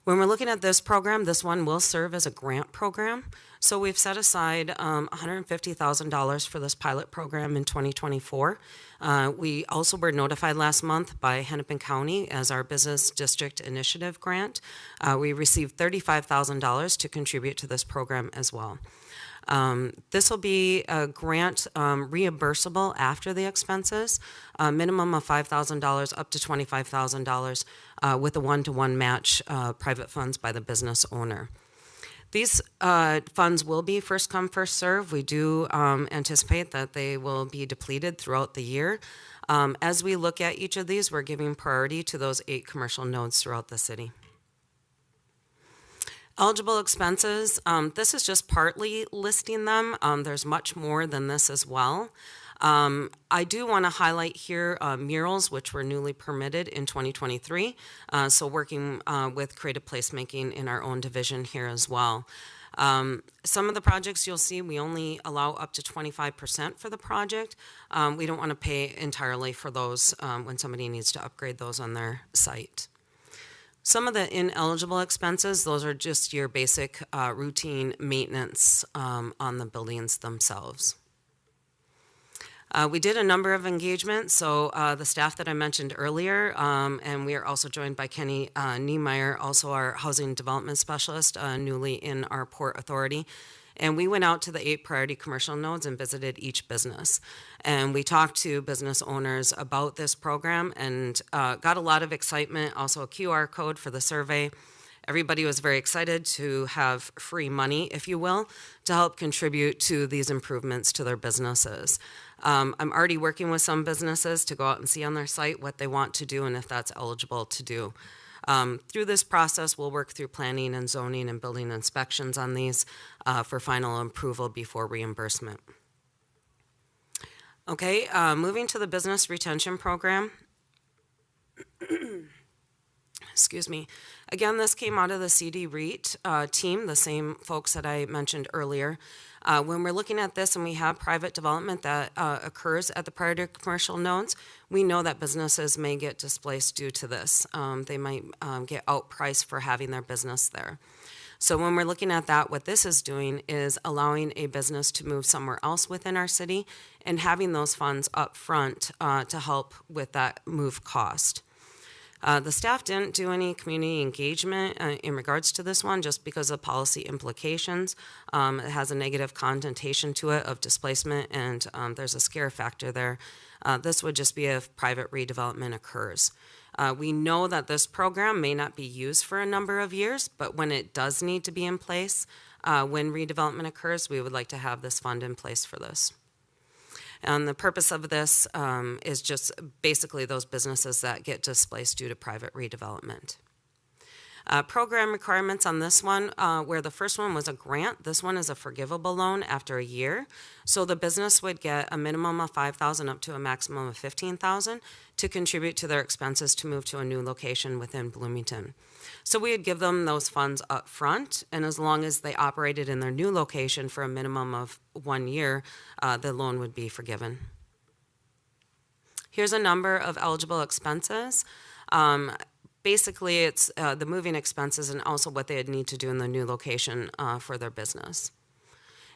When we're looking at this program, this one will serve as a grant program. So we've set aside $150,000 for this pilot program in 2024. We also were notified last month by Hennepin County as our Business District Initiative grant. We received $35,000 to contribute to this program as well. This will be a grant reimbursable after the expenses, a minimum of $5,000 up to $25,000 with a one-to-one match private funds by the business owner. These funds will be first come, first serve. We do anticipate that they will be depleted throughout the year. As we look at each of these, we're giving priority to those 8 commercial nodes throughout the city. Eligible expenses, this is just partly listing them. There's much more than this as well. I do want to highlight here murals, which were newly permitted in 2023. So working with creative placemaking in our own division here as well. Some of the projects you'll see, we only allow up to 25% for the project. We don't want to pay entirely for those when somebody needs to upgrade those on their site. Some of the ineligible expenses, those are just your basic routine maintenance on the buildings themselves. We did a number of engagements, so the staff that I mentioned earlier, and we are also joined by Kenny Niemeyer, also our housing development specialist, newly in our Port Authority. And we went out to the 8 priority commercial nodes and visited each business. And we talked to business owners about this program and got a lot of excitement, also a QR code for the survey. Everybody was very excited to have free money, if you will, to help contribute to these improvements to their businesses. I'm already working with some businesses to go out and see on their site what they want to do and if that's eligible to do. Through this process, we'll work through planning and zoning and building inspections on these for final approval before reimbursement. Okay, moving to the business retention program. Excuse me. Again, this came out of the CD REIT team, the same folks that I mentioned earlier. When we're looking at this and we have private development that occurs at the priority commercial nodes, we know that businesses may get displaced due to this. They might get outpriced for having their business there. So when we're looking at that, what this is doing is allowing a business to move somewhere else within our city and having those funds up front to help with that move cost. The staff didn't do any community engagement in regards to this one just because of policy implications. It has a negative connotation to it of displacement, and there's a scare factor there. This would just be if private redevelopment occurs. We know that this program may not be used for a number of years, but when it does need to be in place, when redevelopment occurs, we would like to have this fund in place for this. And the purpose of this is just basically those businesses that get displaced due to private redevelopment. Program requirements on this one, where the first one was a grant, this one is a forgivable loan after a year. So the business would get a minimum of $5,000 up to a maximum of $15,000 to contribute to their expenses to move to a new location within Bloomington. So we would give them those funds up front, and as long as they operated in their new location for a minimum of 1 year, the loan would be forgiven. Here's a number of eligible expenses. Basically, it's the moving expenses and also what they would need to do in the new location for their business.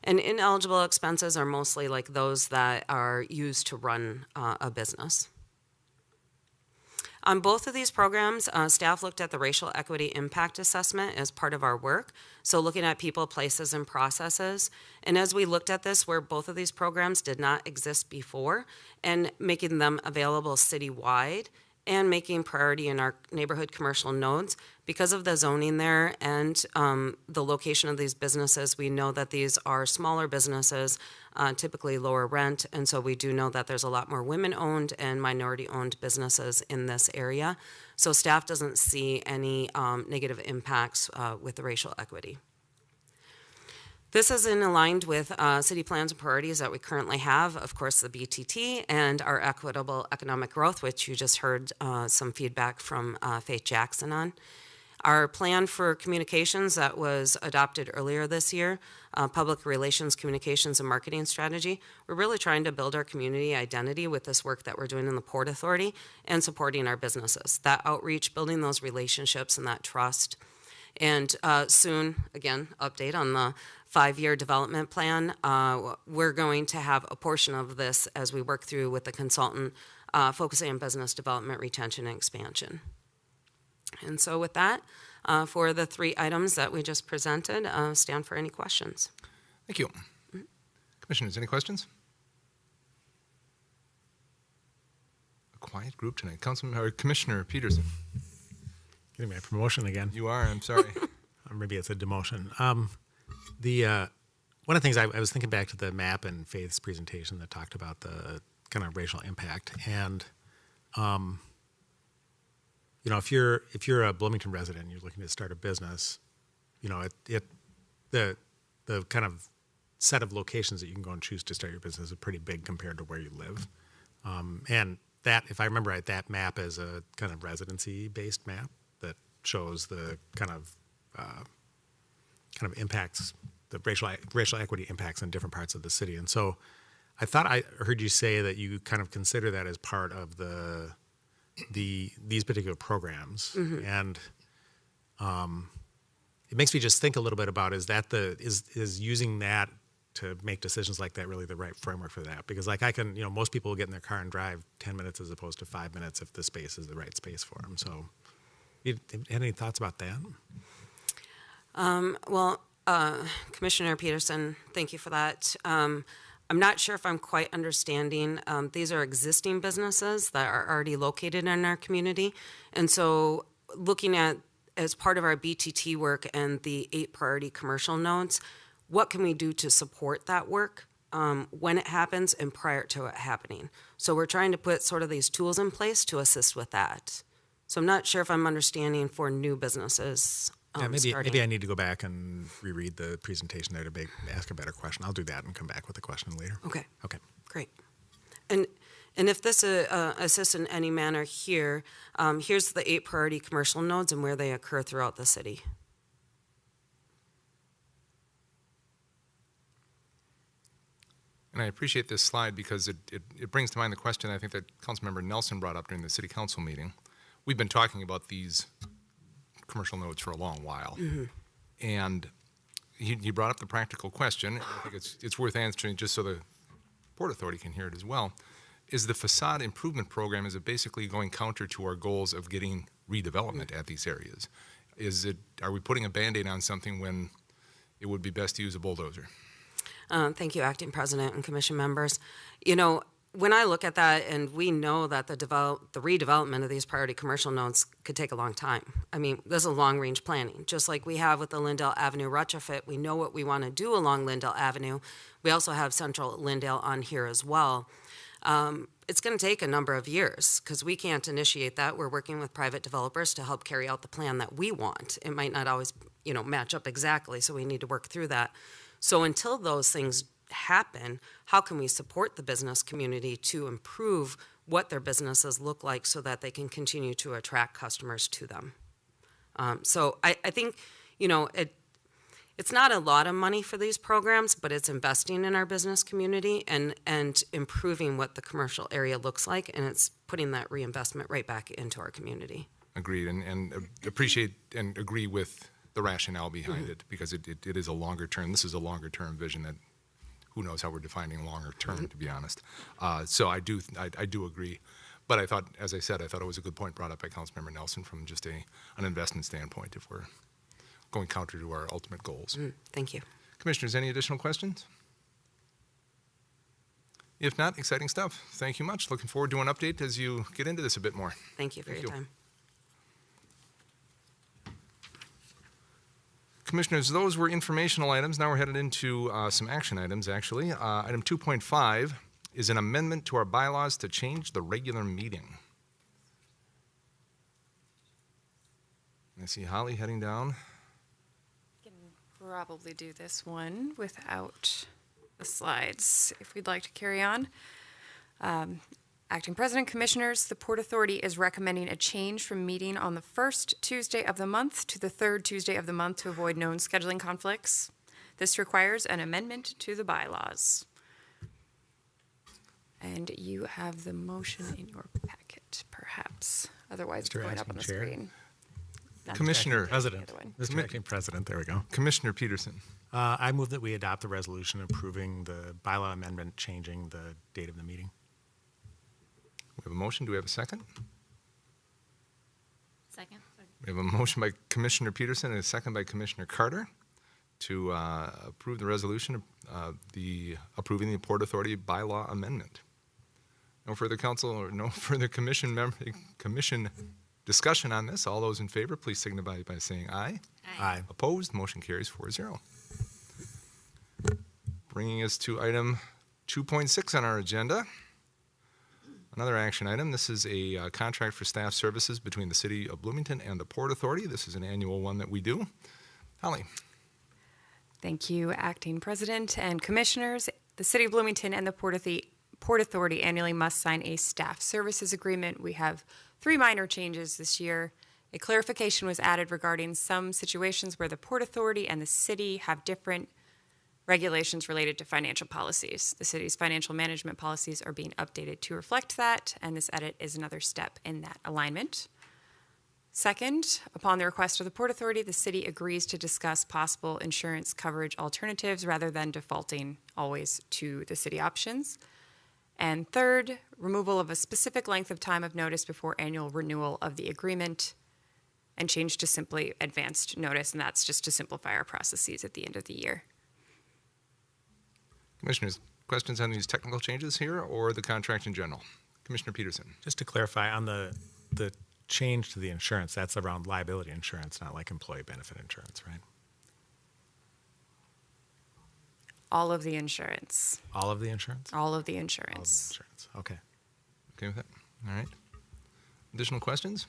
And ineligible expenses are mostly like those that are used to run a business. On both of these programs, staff looked at the racial equity impact assessment as part of our work, so looking at people, places, and processes. And as we looked at this, where both of these programs did not exist before, and making them available citywide, and making priority in our neighborhood commercial nodes. Because of the zoning there and the location of these businesses, we know that these are smaller businesses, typically lower rent, and so we do know that there's a lot more women-owned and minority-owned businesses in this area. So staff doesn't see any negative impacts with the racial equity. This is aligned with city plans and priorities that we currently have, of course, the BTT and our equitable economic growth, which you just heard some feedback from Faith Jackson on. Our plan for communications that was adopted earlier this year, public relations, communications, and marketing strategy. We're really trying to build our community identity with this work that we're doing in the Port Authority and supporting our businesses. That outreach, building those relationships and that trust. And soon, again, update on the 5-year development plan. We're going to have a portion of this as we work through with the consultant, focusing on business development, retention, and expansion. And so with that, for the 3 items that we just presented, stand for any questions. Thank you. Commissioners, any questions? A quiet group tonight. Commissioner Peterson. Getting my promotion again. You are, I'm sorry. Or maybe it's a demotion. One of the things I was thinking back to the map in Faith's presentation that talked about the kind of racial impact, and you know, if you're a Bloomington resident and you're looking to start a business, you know, the kind of set of locations that you can go and choose to start your business is pretty big compared to where you live, and that, if I remember right, that map is a kind of residency-based map that shows the kind of impacts, the racial equity impacts in different parts of the city. And so I thought I heard you say that you kind of consider that as part of these particular programs. Mm-hmm. And it makes me just think a little bit about, is using that to make decisions like that really the right framework for that. Because like I can, most people will get in their car and drive 10 minutes as opposed to 5 minutes if the space is the right space for them. So you had any thoughts about that? Commissioner Peterson, thank you for that. I'm not sure if I'm quite understanding. These are existing businesses that are already located in our community. And so looking at, as part of our BTT work and the 8 priority commercial nodes, what can we do to support that work when it happens and prior to it happening? So we're trying to put sort of these tools in place to assist with that. So I'm not sure if I'm understanding for new businesses. Maybe I need to go back and reread the presentation there to ask a better question. I'll do that and come back with a question later. Okay. Okay. Great. And if this assists in any manner here, here's the 8 priority commercial nodes and where they occur throughout the city. And I appreciate this slide because it brings to mind the question I think that Councilmember Nelson brought up during the city council meeting. We've been talking about these commercial nodes for a long while. Mm-hmm. And he brought up the practical question. I think it's worth answering just so the Port Authority can hear it as well. Is the facade improvement program, is it basically going counter to our goals of getting redevelopment at these areas? Are we putting a Band-Aid on something when it would be best to use a bulldozer? Thank you, Acting President and Commission members. When I look at that, and we know that the redevelopment of these priority commercial nodes could take a long time. I mean, this is a long-range planning. Just like we have with the Lindale Avenue retrofit, we know what we want to do along Lindale Avenue. We also have Central Lindale on here as well. It's going to take a number of years because we can't initiate that. We're working with private developers to help carry out the plan that we want. It might not always, match up exactly, so we need to work through that. So until those things happen, how can we support the business community to improve what their businesses look like so that they can continue to attract customers to them? So I think, it's not a lot of money for these programs, but it's investing in our business community and improving what the commercial area looks like, and it's putting that reinvestment right back into our community. Agreed, and appreciate and agree with the rationale behind it, because it is a longer term. This is a longer term vision that who knows how we're defining longer term, to be honest. So I do agree. But I thought, as I said, I thought it was a good point brought up by Councilmember Nelson from just an investment standpoint if we're going counter to our ultimate goals. Thank you. Commissioners, any additional questions? If not, exciting stuff. Thank you much. Looking forward to an update as you get into this a bit more. Thank you for your time. Commissioners, those were informational items. Now we're headed into some action items, actually. Item 2.5 is an amendment to our bylaws to change the regular meeting. I see Holly heading down. We can probably do this one without the slides if we'd like to carry on. Acting President, Commissioners, the Port Authority is recommending a change from meeting on the first Tuesday of the month to the third Tuesday of the month to avoid known scheduling conflicts. This requires an amendment to the bylaws. And you have the motion in your packet, perhaps. Otherwise, it's going up on the screen. Commissioner. President. Mr. Acting President, there we go. Commissioner Peterson. I move that we adopt the resolution approving the bylaw amendment changing the date of the meeting. We have a motion. Do we have a second? Second. We have a motion by Commissioner Peterson and a second by Commissioner Carter to approve the resolution approving the Port Authority bylaw amendment. No further council or no further commission discussion on this. All those in favor, please signify by saying aye. Aye. Opposed? Motion carries 4-0. Bringing us to item 2.6 on our agenda. Another action item. This is a contract for staff services between the City of Bloomington and the Port Authority. This is an annual one that we do. Holly. Thank you, Acting President and Commissioners. The City of Bloomington and the Port Authority annually must sign a staff services agreement. We have 3 minor changes this year. A clarification was added regarding some situations where the Port Authority and the city have different regulations related to financial policies. The city's financial management policies are being updated to reflect that, and this edit is another step in that alignment. Second, upon the request of the Port Authority, the city agrees to discuss possible insurance coverage alternatives rather than defaulting always to the city options. And third, removal of a specific length of time of notice before annual renewal of the agreement and change to simply advanced notice, and that's just to simplify our processes at the end of the year. Commissioners, questions on these technical changes here or the contract in general? Commissioner Peterson. Just to clarify on the change to the insurance, that's around liability insurance, not like employee benefit insurance, right? All of the insurance. All of the insurance? All of the All of the insurance. insurance. Okay. Okay with that? All right. Additional questions?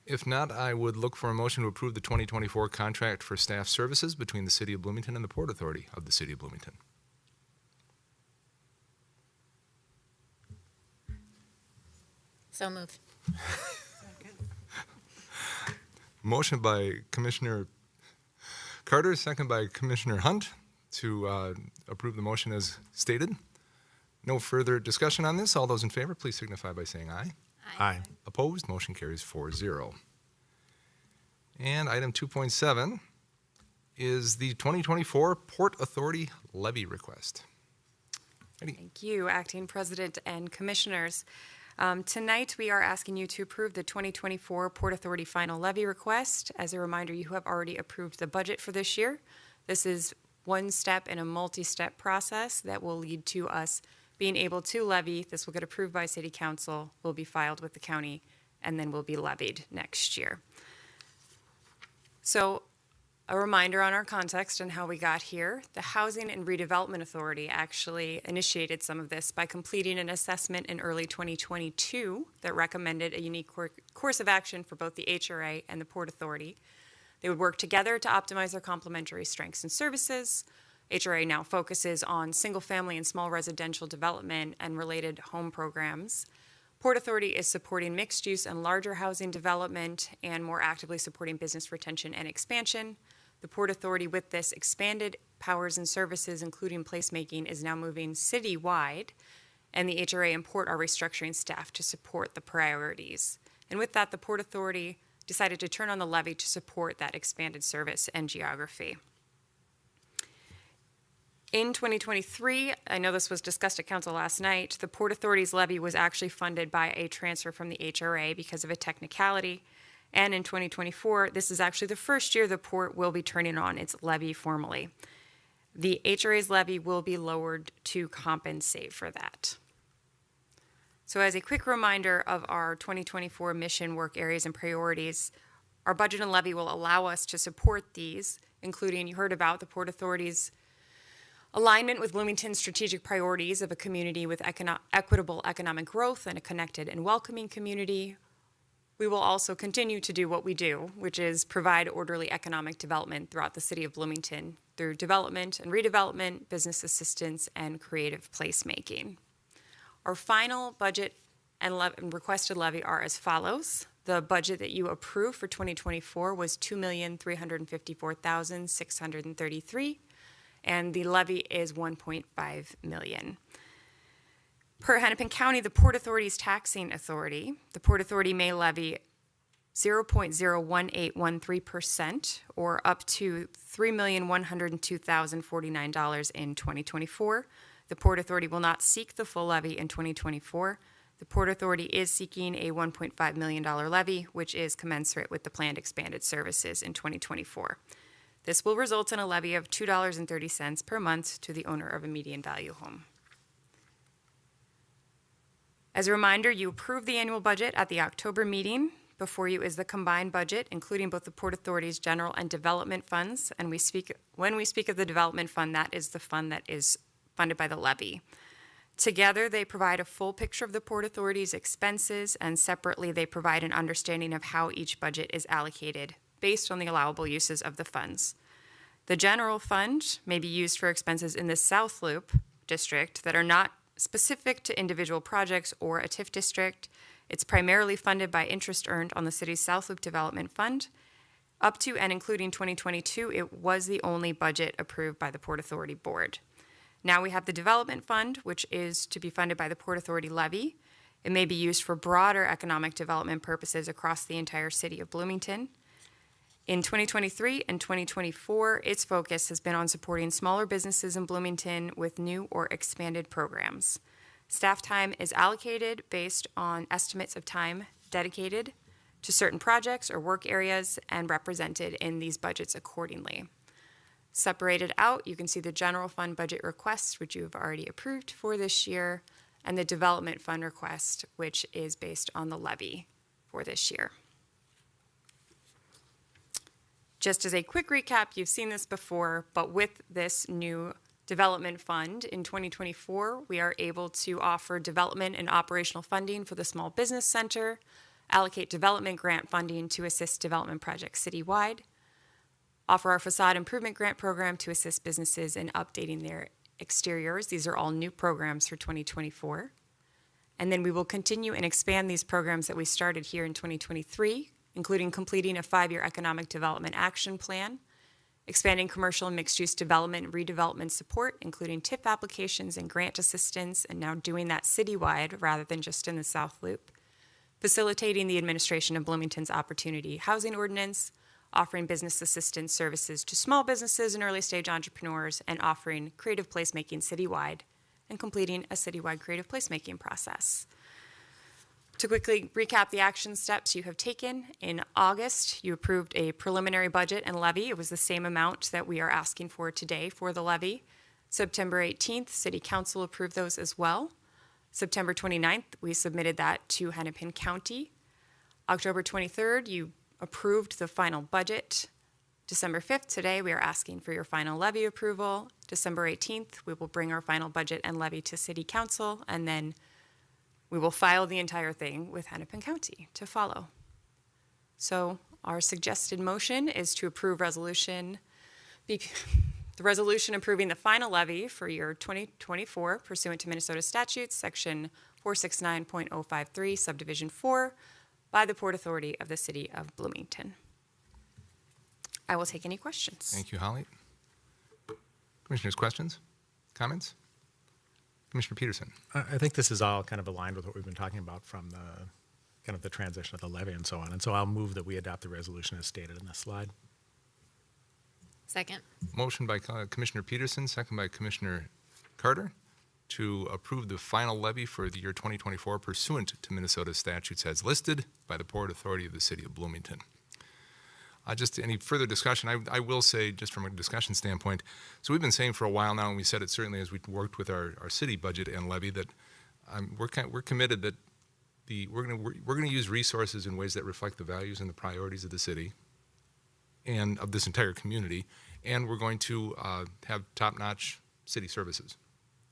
If not, I would look for a motion to approve the 2024 contract for staff services between the City of Bloomington and the Port Authority of the City of Bloomington. So moved. Motion by Commissioner Carter, second by Commissioner Hunt to approve the motion as stated. No further discussion on this. All those in favor, please signify by saying aye. Aye. Opposed, motion carries 4-0. And item 2.7 is the 2024 Port Authority levy request. Ready? Thank you, Acting President and Commissioners. Tonight, we are asking you to approve the 2024 Port Authority final levy request. As a reminder, you have already approved the budget for this year. This is one step in a multi-step process that will lead to us being able to levy. This will get approved by City Council, will be filed with the county, and then will be levied next year. So, a reminder on our context and how we got here. The Housing and Redevelopment Authority actually initiated some of this by completing an assessment in early 2022 that recommended a unique course of action for both the HRA and the Port Authority. They would work together to optimize their complementary strengths and services. HRA now focuses on single-family and small residential development and related home programs. Port Authority is supporting mixed-use and larger housing development and more actively supporting business retention and expansion. The Port Authority, with this expanded powers and services, including placemaking, is now moving citywide, and the HRA and Port are restructuring staff to support the priorities. And with that, the Port Authority decided to turn on the levy to support that expanded service and geography. In 2023, I know this was discussed at council last night, the Port Authority's levy was actually funded by a transfer from the HRA because of a technicality. And in 2024, this is actually the first year the Port will be turning on its levy formally. The HRA's levy will be lowered to compensate for that. So as a quick reminder of our 2024 mission, work areas, and priorities, our budget and levy will allow us to support these, including, you heard about the Port Authority's alignment with Bloomington's strategic priorities of a community with equitable economic growth and a connected and welcoming community. We will also continue to do what we do, which is provide orderly economic development throughout the city of Bloomington through development and redevelopment, business assistance, and creative placemaking. Our final budget and requested levy are as follows. The budget that you approved for 2024 was $2,354,633, and the levy is $1.5 million. Per Hennepin County, the Port Authority's taxing authority, the Port Authority may levy 0.01813% or up to $3,102,049 in 2024. The Port Authority will not seek the full levy in 2024. The Port Authority is seeking a $1.5 million levy, which is commensurate with the planned expanded services in 2024. This will result in a levy of $2.30 per month to the owner of a median value home. As a reminder, you approved the annual budget at the October meeting. Before you is the combined budget, including both the Port Authority's general and development funds. And when we speak of the development fund, that is the fund that is funded by the levy. Together, they provide a full picture of the Port Authority's expenses, and separately, they provide an understanding of how each budget is allocated based on the allowable uses of the funds. The general fund may be used for expenses in the South Loop district that are not specific to individual projects or a TIF district. It's primarily funded by interest earned on the city's South Loop Development Fund. Up to and including 2022, it was the only budget approved by the Port Authority Board. Now we have the Development Fund, which is to be funded by the Port Authority levy. It may be used for broader economic development purposes across the entire city of Bloomington. In 2023 and 2024, its focus has been on supporting smaller businesses in Bloomington with new or expanded programs. Staff time is allocated based on estimates of time dedicated to certain projects or work areas and represented in these budgets accordingly. Separated out, you can see the general fund budget request, which you have already approved for this year, and the development fund request, which is based on the levy for this year. Just as a quick recap, you've seen this before, but with this new development fund in 2024, we are able to offer development and operational funding for the Small Business Center, allocate development grant funding to assist development projects citywide, offer our Façade improvement grant program to assist businesses in updating their exteriors. These are all new programs for 2024. And then we will continue and expand these programs that we started here in 2023, including completing a 5-year economic development action plan, expanding commercial and mixed-use development and redevelopment support, including TIF applications and grant assistance, and now doing that citywide rather than just in the South Loop, facilitating the administration of Bloomington's Opportunity Housing Ordinance, offering business assistance services to small businesses and early-stage entrepreneurs, and offering creative placemaking citywide, and completing a citywide creative placemaking process. To quickly recap the action steps you have taken, in August, you approved a preliminary budget and levy. It was the same amount that we are asking for today for the levy. September 18th, City Council approved those as well. September 29th, we submitted that to Hennepin County. October 23rd, you approved the final budget. December 5th, today, we are asking for your final levy approval. December 18th, we will bring our final budget and levy to City Council, and then we will file the entire thing with Hennepin County to follow. So our suggested motion is to approve the resolution approving the final levy for year 2024 pursuant to Minnesota statutes, section 469.053, subdivision 4, by the Port Authority of the City of Bloomington. I will take any questions. Thank you, Holly. Commissioners, questions, comments? Commissioner Peterson. I think this is all kind of aligned with what we've been talking about from the kind of the transition of the levy and so on. And so I'll move that we adopt the resolution as stated in this slide. Second. Motion by Commissioner Peterson, second by Commissioner Carter, to approve the final levy for the year 2024 pursuant to Minnesota statutes as listed by the Port Authority of the City of Bloomington. Just any further discussion, I will say, just from a discussion standpoint, so we've been saying for a while now, and we said it certainly as we worked with our city budget and levy, that we're committed that we're going to use resources in ways that reflect the values and the priorities of the city and of this entire community, and we're going to have top-notch city services.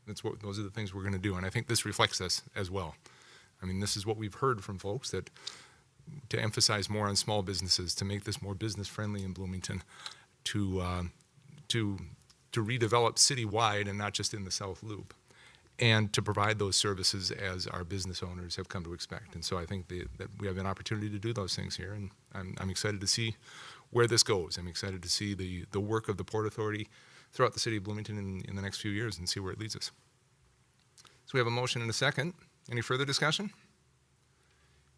Those are the things we're going to do, and I think this reflects this as well. I mean, this is what we've heard from folks, that to emphasize more on small businesses, to make this more business-friendly in Bloomington, to redevelop citywide and not just in the South Loop, and to provide those services as our business owners have come to expect. And so I think that we have an opportunity to do those things here, and I'm excited to see where this goes. I'm excited to see the work of the Port Authority throughout the city of Bloomington in the next few years and see where it leads us. So we have a motion and a second. Any further discussion?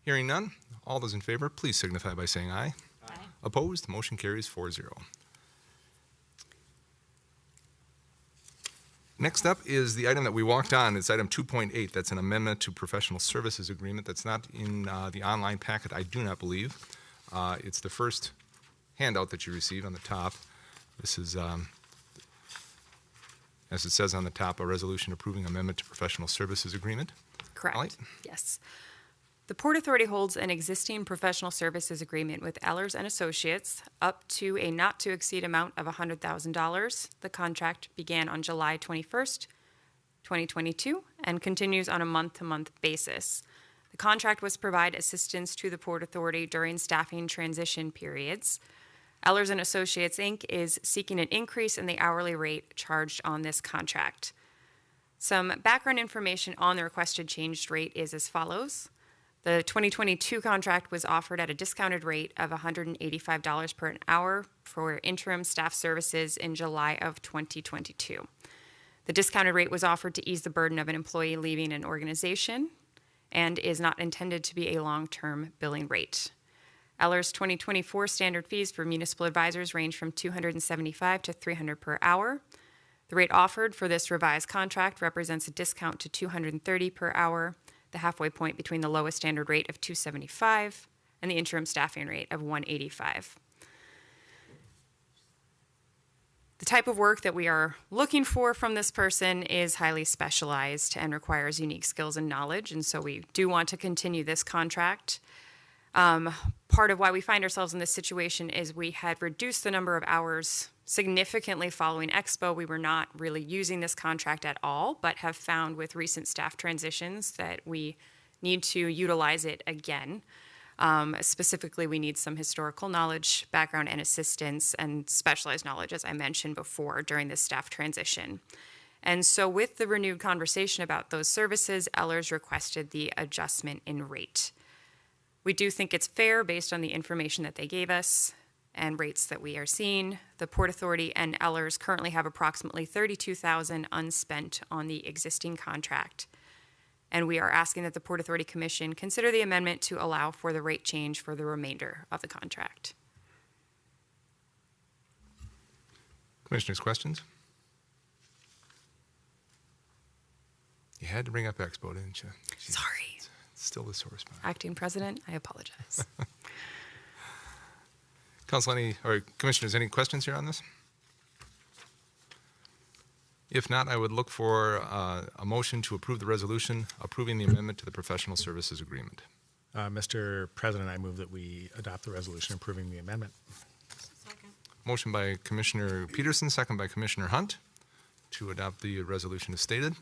Hearing none, all those in favor, please signify by saying aye. Aye. Opposed, motion carries 4-0. Next up is the item that we walked on. It's item 2.8. That's an amendment to professional services agreement. That's not in the online packet, I do not believe. It's the first handout that you receive on the top. This is, as it says on the top, a resolution approving amendment to professional services agreement. Correct. Holly? Yes. The Port Authority holds an existing professional services agreement with Ehlers and Associates up to a not-to-exceed amount of $100,000. The contract began on July 21st, 2022, and continues on a month-to-month basis. The contract was to provide assistance to the Port Authority during staffing transition periods. Ehlers and Associates, Inc. is seeking an increase in the hourly rate charged on this contract. Some background information on the requested changed rate is as follows. The 2022 contract was offered at a discounted rate of $185 per hour for interim staff services in July of 2022. The discounted rate was offered to ease the burden of an employee leaving an organization. and is not intended to be a long-term billing rate. Eller's 2024 standard fees for municipal advisors range from $275 to $300 per hour. The rate offered for this revised contract represents a discount to $230 per hour, the halfway point between the lowest standard rate of $275 and the interim staffing rate of $185. The type of work that we are looking for from this person is highly specialized and requires unique skills and knowledge, and so we do want to continue this contract. Part of why we find ourselves in this situation is we had reduced the number of hours significantly following Expo. We were not really using this contract at all, but have found with recent staff transitions that we need to utilize it again. Specifically, we need some historical knowledge, background, and assistance, and specialized knowledge, as I mentioned before, during this staff transition. And so with the renewed conversation about those services, Ellers requested the adjustment in rate. We do think it's fair based on the information that they gave us and rates that we are seeing. The Port Authority and Ellers currently have approximately $32,000 unspent on the existing contract. And we are asking that the Port Authority Commission consider the amendment to allow for the rate change for the remainder of the contract. Commissioners, questions? You had to bring up Expo, didn't you? Jeez. Sorry. It's still the sore spot. Acting President, I apologize. Council, Commissioners, any questions here on this? If not, I would look for a motion to approve the resolution approving the amendment to the professional services agreement. Mr. President, I move that we adopt the resolution approving the amendment. Second. Motion by Commissioner Peterson, second by Commissioner Hunt to adopt the resolution as stated.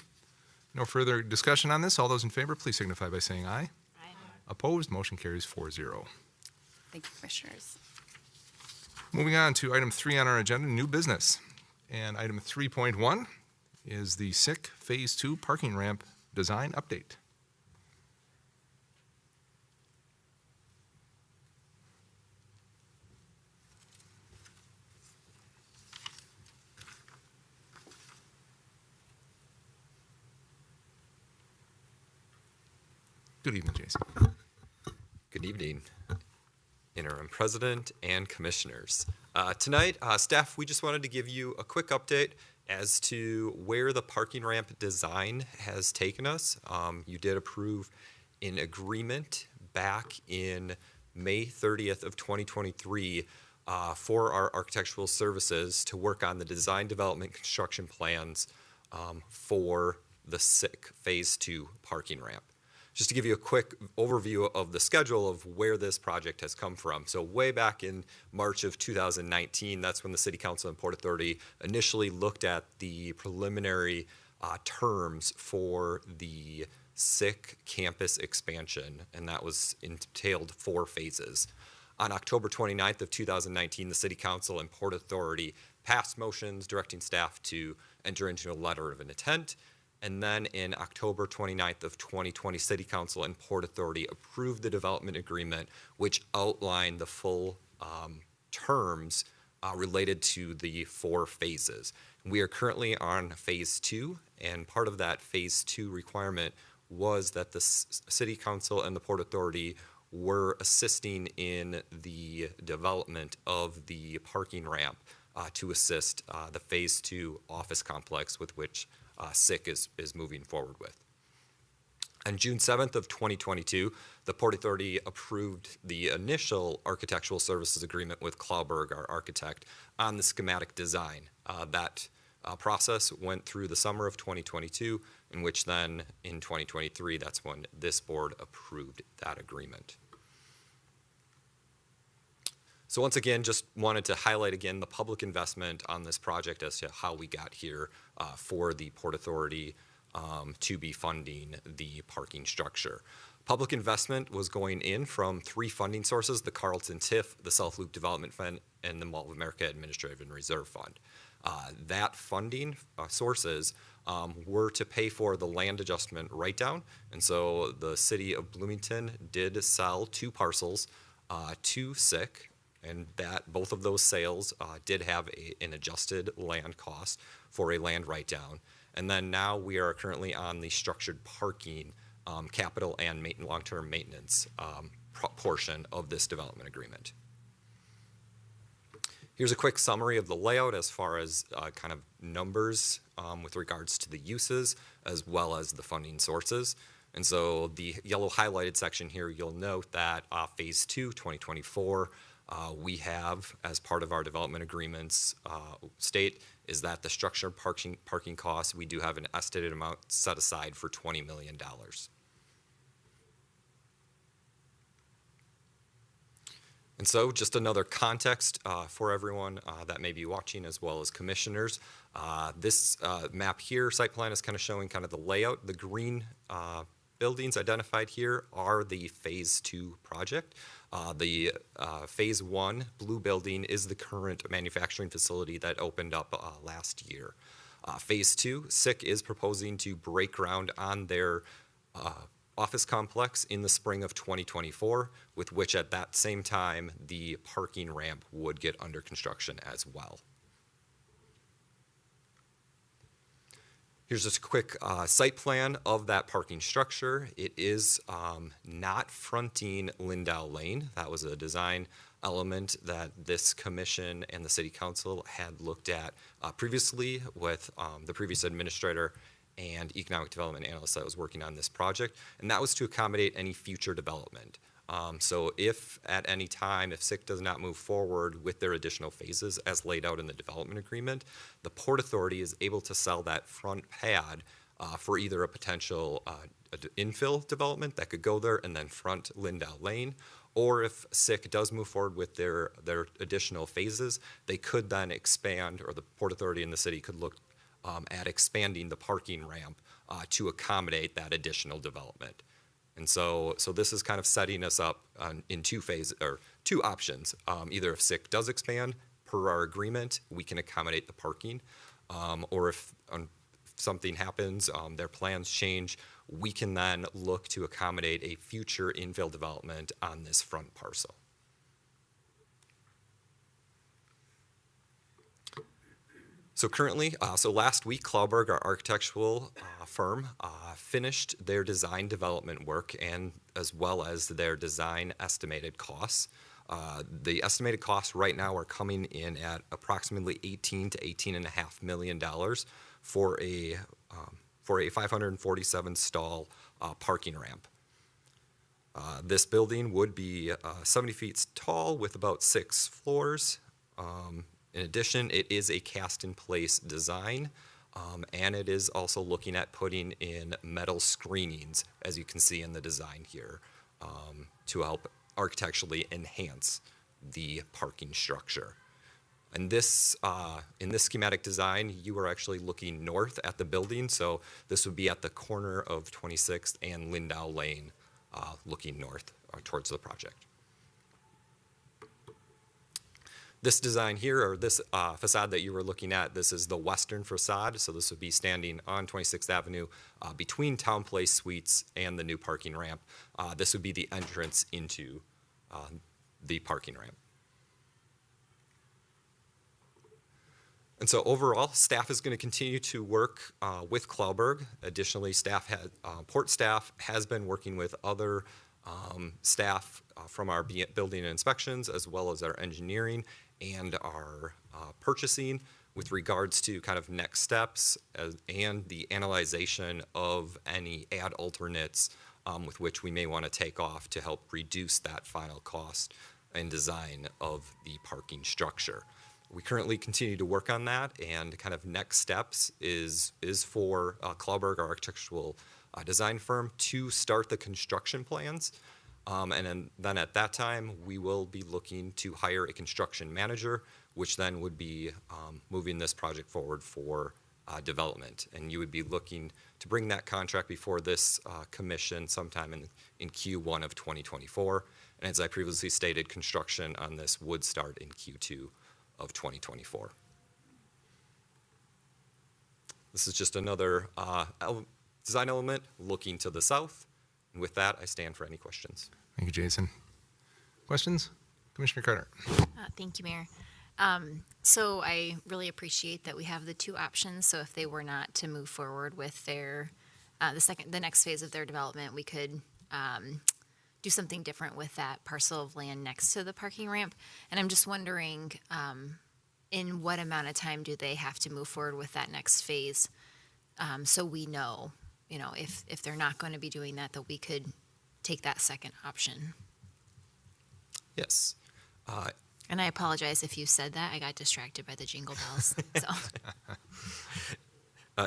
No further discussion on this. All those in favor, please signify by saying aye. Aye. Opposed, motion carries 4-0. Thank you, Commissioners. Moving on to item 3 on our agenda, new business. And item 3.1 is the SIC Phase 2 parking ramp design update. Good evening, Jason. Good evening, Interim President and Commissioners. Tonight, staff, we just wanted to give you a quick update as to where the parking ramp design has taken us. You did approve an agreement back in May 30th of 2023 for our architectural services to work on the design, development, construction plans for the SIC Phase 2 parking ramp. Just to give you a quick overview of the schedule of where this project has come from. So way back in March of 2019, that's when the City Council and Port Authority initially looked at the preliminary terms for the SIC campus expansion, and that was entailed 4 phases. On October 29th of 2019, the City Council and Port Authority passed motions directing staff to enter into a letter of intent. And then in October 29th of 2020, City Council and Port Authority approved the development agreement, which outlined the full terms related to the 4 phases. We are currently on Phase 2, and part of that Phase 2 requirement was that the City Council and the Port Authority were assisting in the development of the parking ramp to assist the Phase 2 office complex with which SIC is moving forward with. On June 7th of 2022, the Port Authority approved the initial architectural services agreement with Klauberg, our architect, on the schematic design. That process went through the summer of 2022, in which then in 2023, that's when this board approved that agreement. So once again, just wanted to highlight again the public investment on this project as to how we got here for the Port Authority to be funding the parking structure. Public investment was going in from 3 funding sources: the Carlton TIF, the South Loop Development Fund, and the Mall of America Administrative and Reserve Fund. That funding sources were to pay for the land adjustment write-down, and so the city of Bloomington did sell 2 parcels to SIC. And that both of those sales did have an adjusted land cost for a land write-down. And then now we are currently on the structured parking capital and long-term maintenance portion of this development agreement. Here's a quick summary of the layout as far as kind of numbers with regards to the uses as well as the funding sources. And so the yellow highlighted section here, you'll note that Phase 2, 2024, we have, as part of our development agreements state, is that the structured parking costs, we do have an estimated amount set aside for $20 million. And so just another context for everyone that may be watching as well as commissioners. This map here, site plan, is kind of showing kind of the layout. The green buildings identified here are the Phase 2 project. The Phase 1 blue building is the current manufacturing facility that opened up last year. Phase 2, SIC is proposing to break ground on their office complex in the spring of 2024, with which at that same time the parking ramp would get under construction as well. Here's just a quick site plan of that parking structure. It is not fronting Lindau Lane. That was a design element that this commission and the city council had looked at previously with the previous administrator and economic development analyst that was working on this project, and that was to accommodate any future development. So if at any time, if SIC does not move forward with their additional phases as laid out in the development agreement, the Port Authority is able to sell that front pad for either a potential infill development that could go there and then front Lindau Lane, or if SIC does move forward with their additional phases, they could then expand, or the Port Authority and the city could look at expanding the parking ramp to accommodate that additional development. And so this is kind of setting us up in two phases, or two options. Either if SIC does expand per our agreement, we can accommodate the parking, or if something happens, their plans change, we can then look to accommodate a future infill development on this front parcel. So currently, so last week, Klauberg, our architectural firm, finished their design development work and as well as their design estimated costs. The estimated costs right now are coming in at approximately $18 to $18.5 million for a 547 stall parking ramp. This building would be 70 feet tall with about 6 floors. In addition, it is a cast-in-place design, and it is also looking at putting in metal screenings, as you can see in the design here, to help architecturally enhance the parking structure. And this, in this schematic design, you are actually looking north at the building, so this would be at the corner of 26th and Lindau Lane, looking north towards the project. This design here, or this facade that you were looking at, this is the western facade. So this would be standing on 26th Avenue between Town Place Suites and the new parking ramp. This would be the entrance into the parking ramp. And so overall, staff is going to continue to work with Klauberg. Additionally, Port staff has been working with other staff from our building and inspections, as well as our engineering and our purchasing with regards to kind of next steps and the analyzation of any ad alternates with which we may want to take off to help reduce that final cost and design of the parking structure. We currently continue to work on that, and kind of next steps is for Klauberg, our architectural design firm, to start the construction plans. And then at that time, we will be looking to hire a construction manager, which then would be moving this project forward for development. And you would be looking to bring that contract before this commission sometime in Q1 of 2024. And as I previously stated, construction on this would start in Q2 of 2024. This is just another design element looking to the south. And with that, I stand for any questions. Thank you, Jason. Questions? Commissioner Carter. Thank you, Mayor. So I really appreciate that we have the two options. So if they were not to move forward with their the next phase of their development, we could do something different with that parcel of land next to the parking ramp. And I'm just wondering, in what amount of time do they have to move forward with that next phase? So we know, if they're not going to be doing that we could take that second option. Yes. And I apologize if you said that. I got distracted by the jingle bells. So.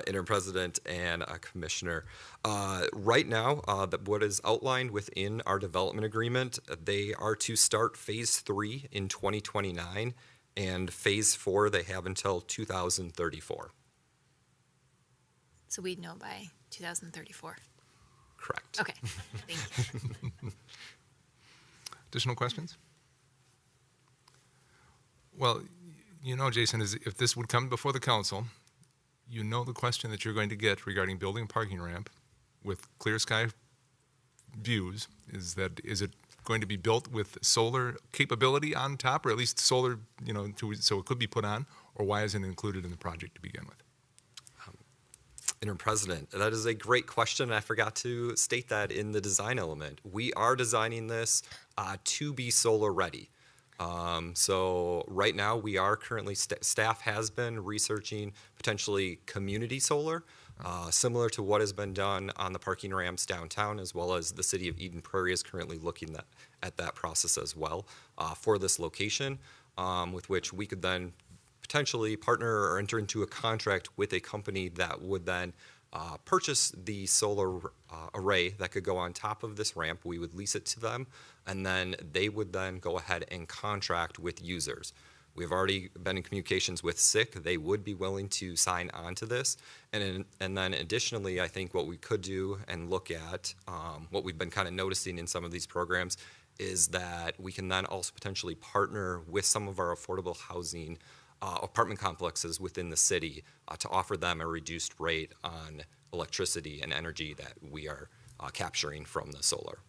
Interim President and Commissioner. Right now, what is outlined within our development agreement, they are to start Phase 3 in 2029, and Phase 4 they have until 2034. So we'd know by 2034. Correct. Okay, thank you. Additional questions? Well, Jason, is if this would come before the council, the question that you're going to get regarding building a parking ramp with clear sky views is it going to be built with solar capability on top, or at least solar, so it could be put on, or why isn't it included in the project to begin with? Interim President, that is a great question. I forgot to state that in the design element. We are designing this to be solar ready. So right now we are currently, staff has been researching potentially community solar, similar to what has been done on the parking ramps downtown, as well as the city of Eden Prairie is currently looking at that process as well for this location, with which we could then potentially partner or enter into a contract with a company that would then purchase the solar array that could go on top of this ramp. We would lease it to them, and then they would then go ahead and contract with users. We've already been in communications with SICK. They would be willing to sign on to this. And then additionally, I think what we could do and look at, what we've been kind of noticing in some of these programs, is that we can then also potentially partner with some of our affordable housing apartment complexes within the city to offer them a reduced rate on electricity and energy that we are capturing from the solar.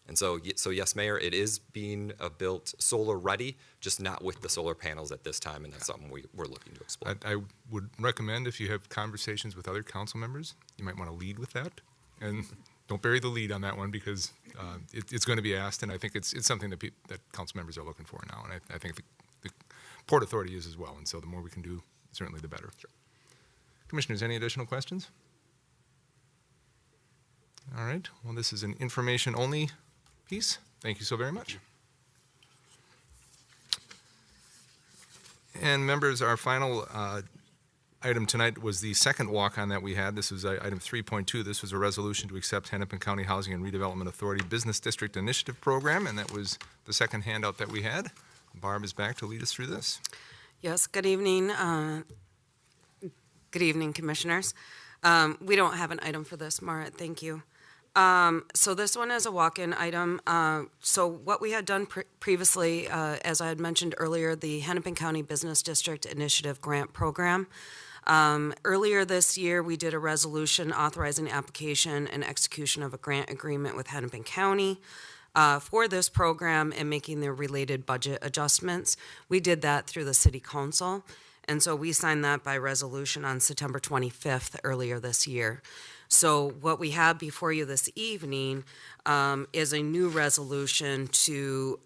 And so yes, Mayor, it is being built solar ready, just not with the solar panels at this time, and that's something we're looking to explore. I would recommend, if you have conversations with other council members, you might want to lead with that, and don't bury the lead on that one, because it's going to be asked, and I think it's something that council members are looking for now, and I think the Port Authority is as well, and so the more we can do, certainly the better. Sure. Commissioners, any additional questions? All right, well, this is an information-only piece. Thank you so very much. And members, our final item tonight was the second walk-on that we had. This was item 3.2. This was a resolution to accept Hennepin County Housing and Redevelopment Authority Business District Initiative Program, and that was the second handout that we had. Barb is back to lead us through this. Yes, good evening. Good evening, Commissioners. We don't have an item for this, Marit, thank you. So this one is a walk-in item. So what we had done previously, as I had mentioned earlier, the Hennepin County Business District Initiative Grant Program. Earlier this year, we did a resolution authorizing application and execution of a grant agreement with Hennepin County for this program and making the related budget adjustments. We did that through the City Council, and so we signed that by resolution on September 25th earlier this year. So what we have before you this evening is a new resolution to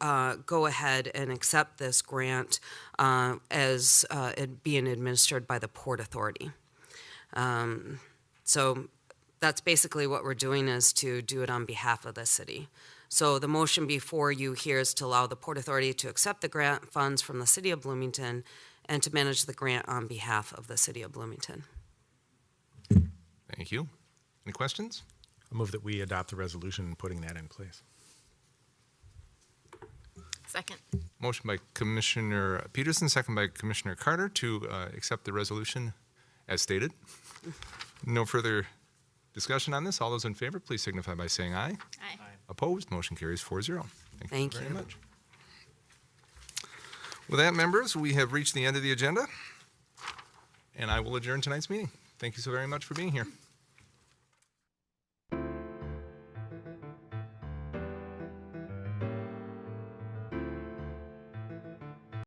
go ahead and accept this grant as it being administered by the Port Authority. So that's basically what we're doing, is to do it on behalf of the city. So the motion before you here is to allow the Port Authority to accept the grant funds from the City of Bloomington and to manage the grant on behalf of the City of Bloomington. Thank you. Any questions? I move that we adopt the resolution putting that in place. Second. Motion by Commissioner Peterson, second by Commissioner Carter to accept the resolution as stated. No further discussion on this. All those in favor, please signify by saying aye. Aye. Opposed? Motion carries 4-0. Thank very you. much. With that, members, we have reached the end of the agenda, and I will adjourn tonight's meeting. Thank you so very much for being here.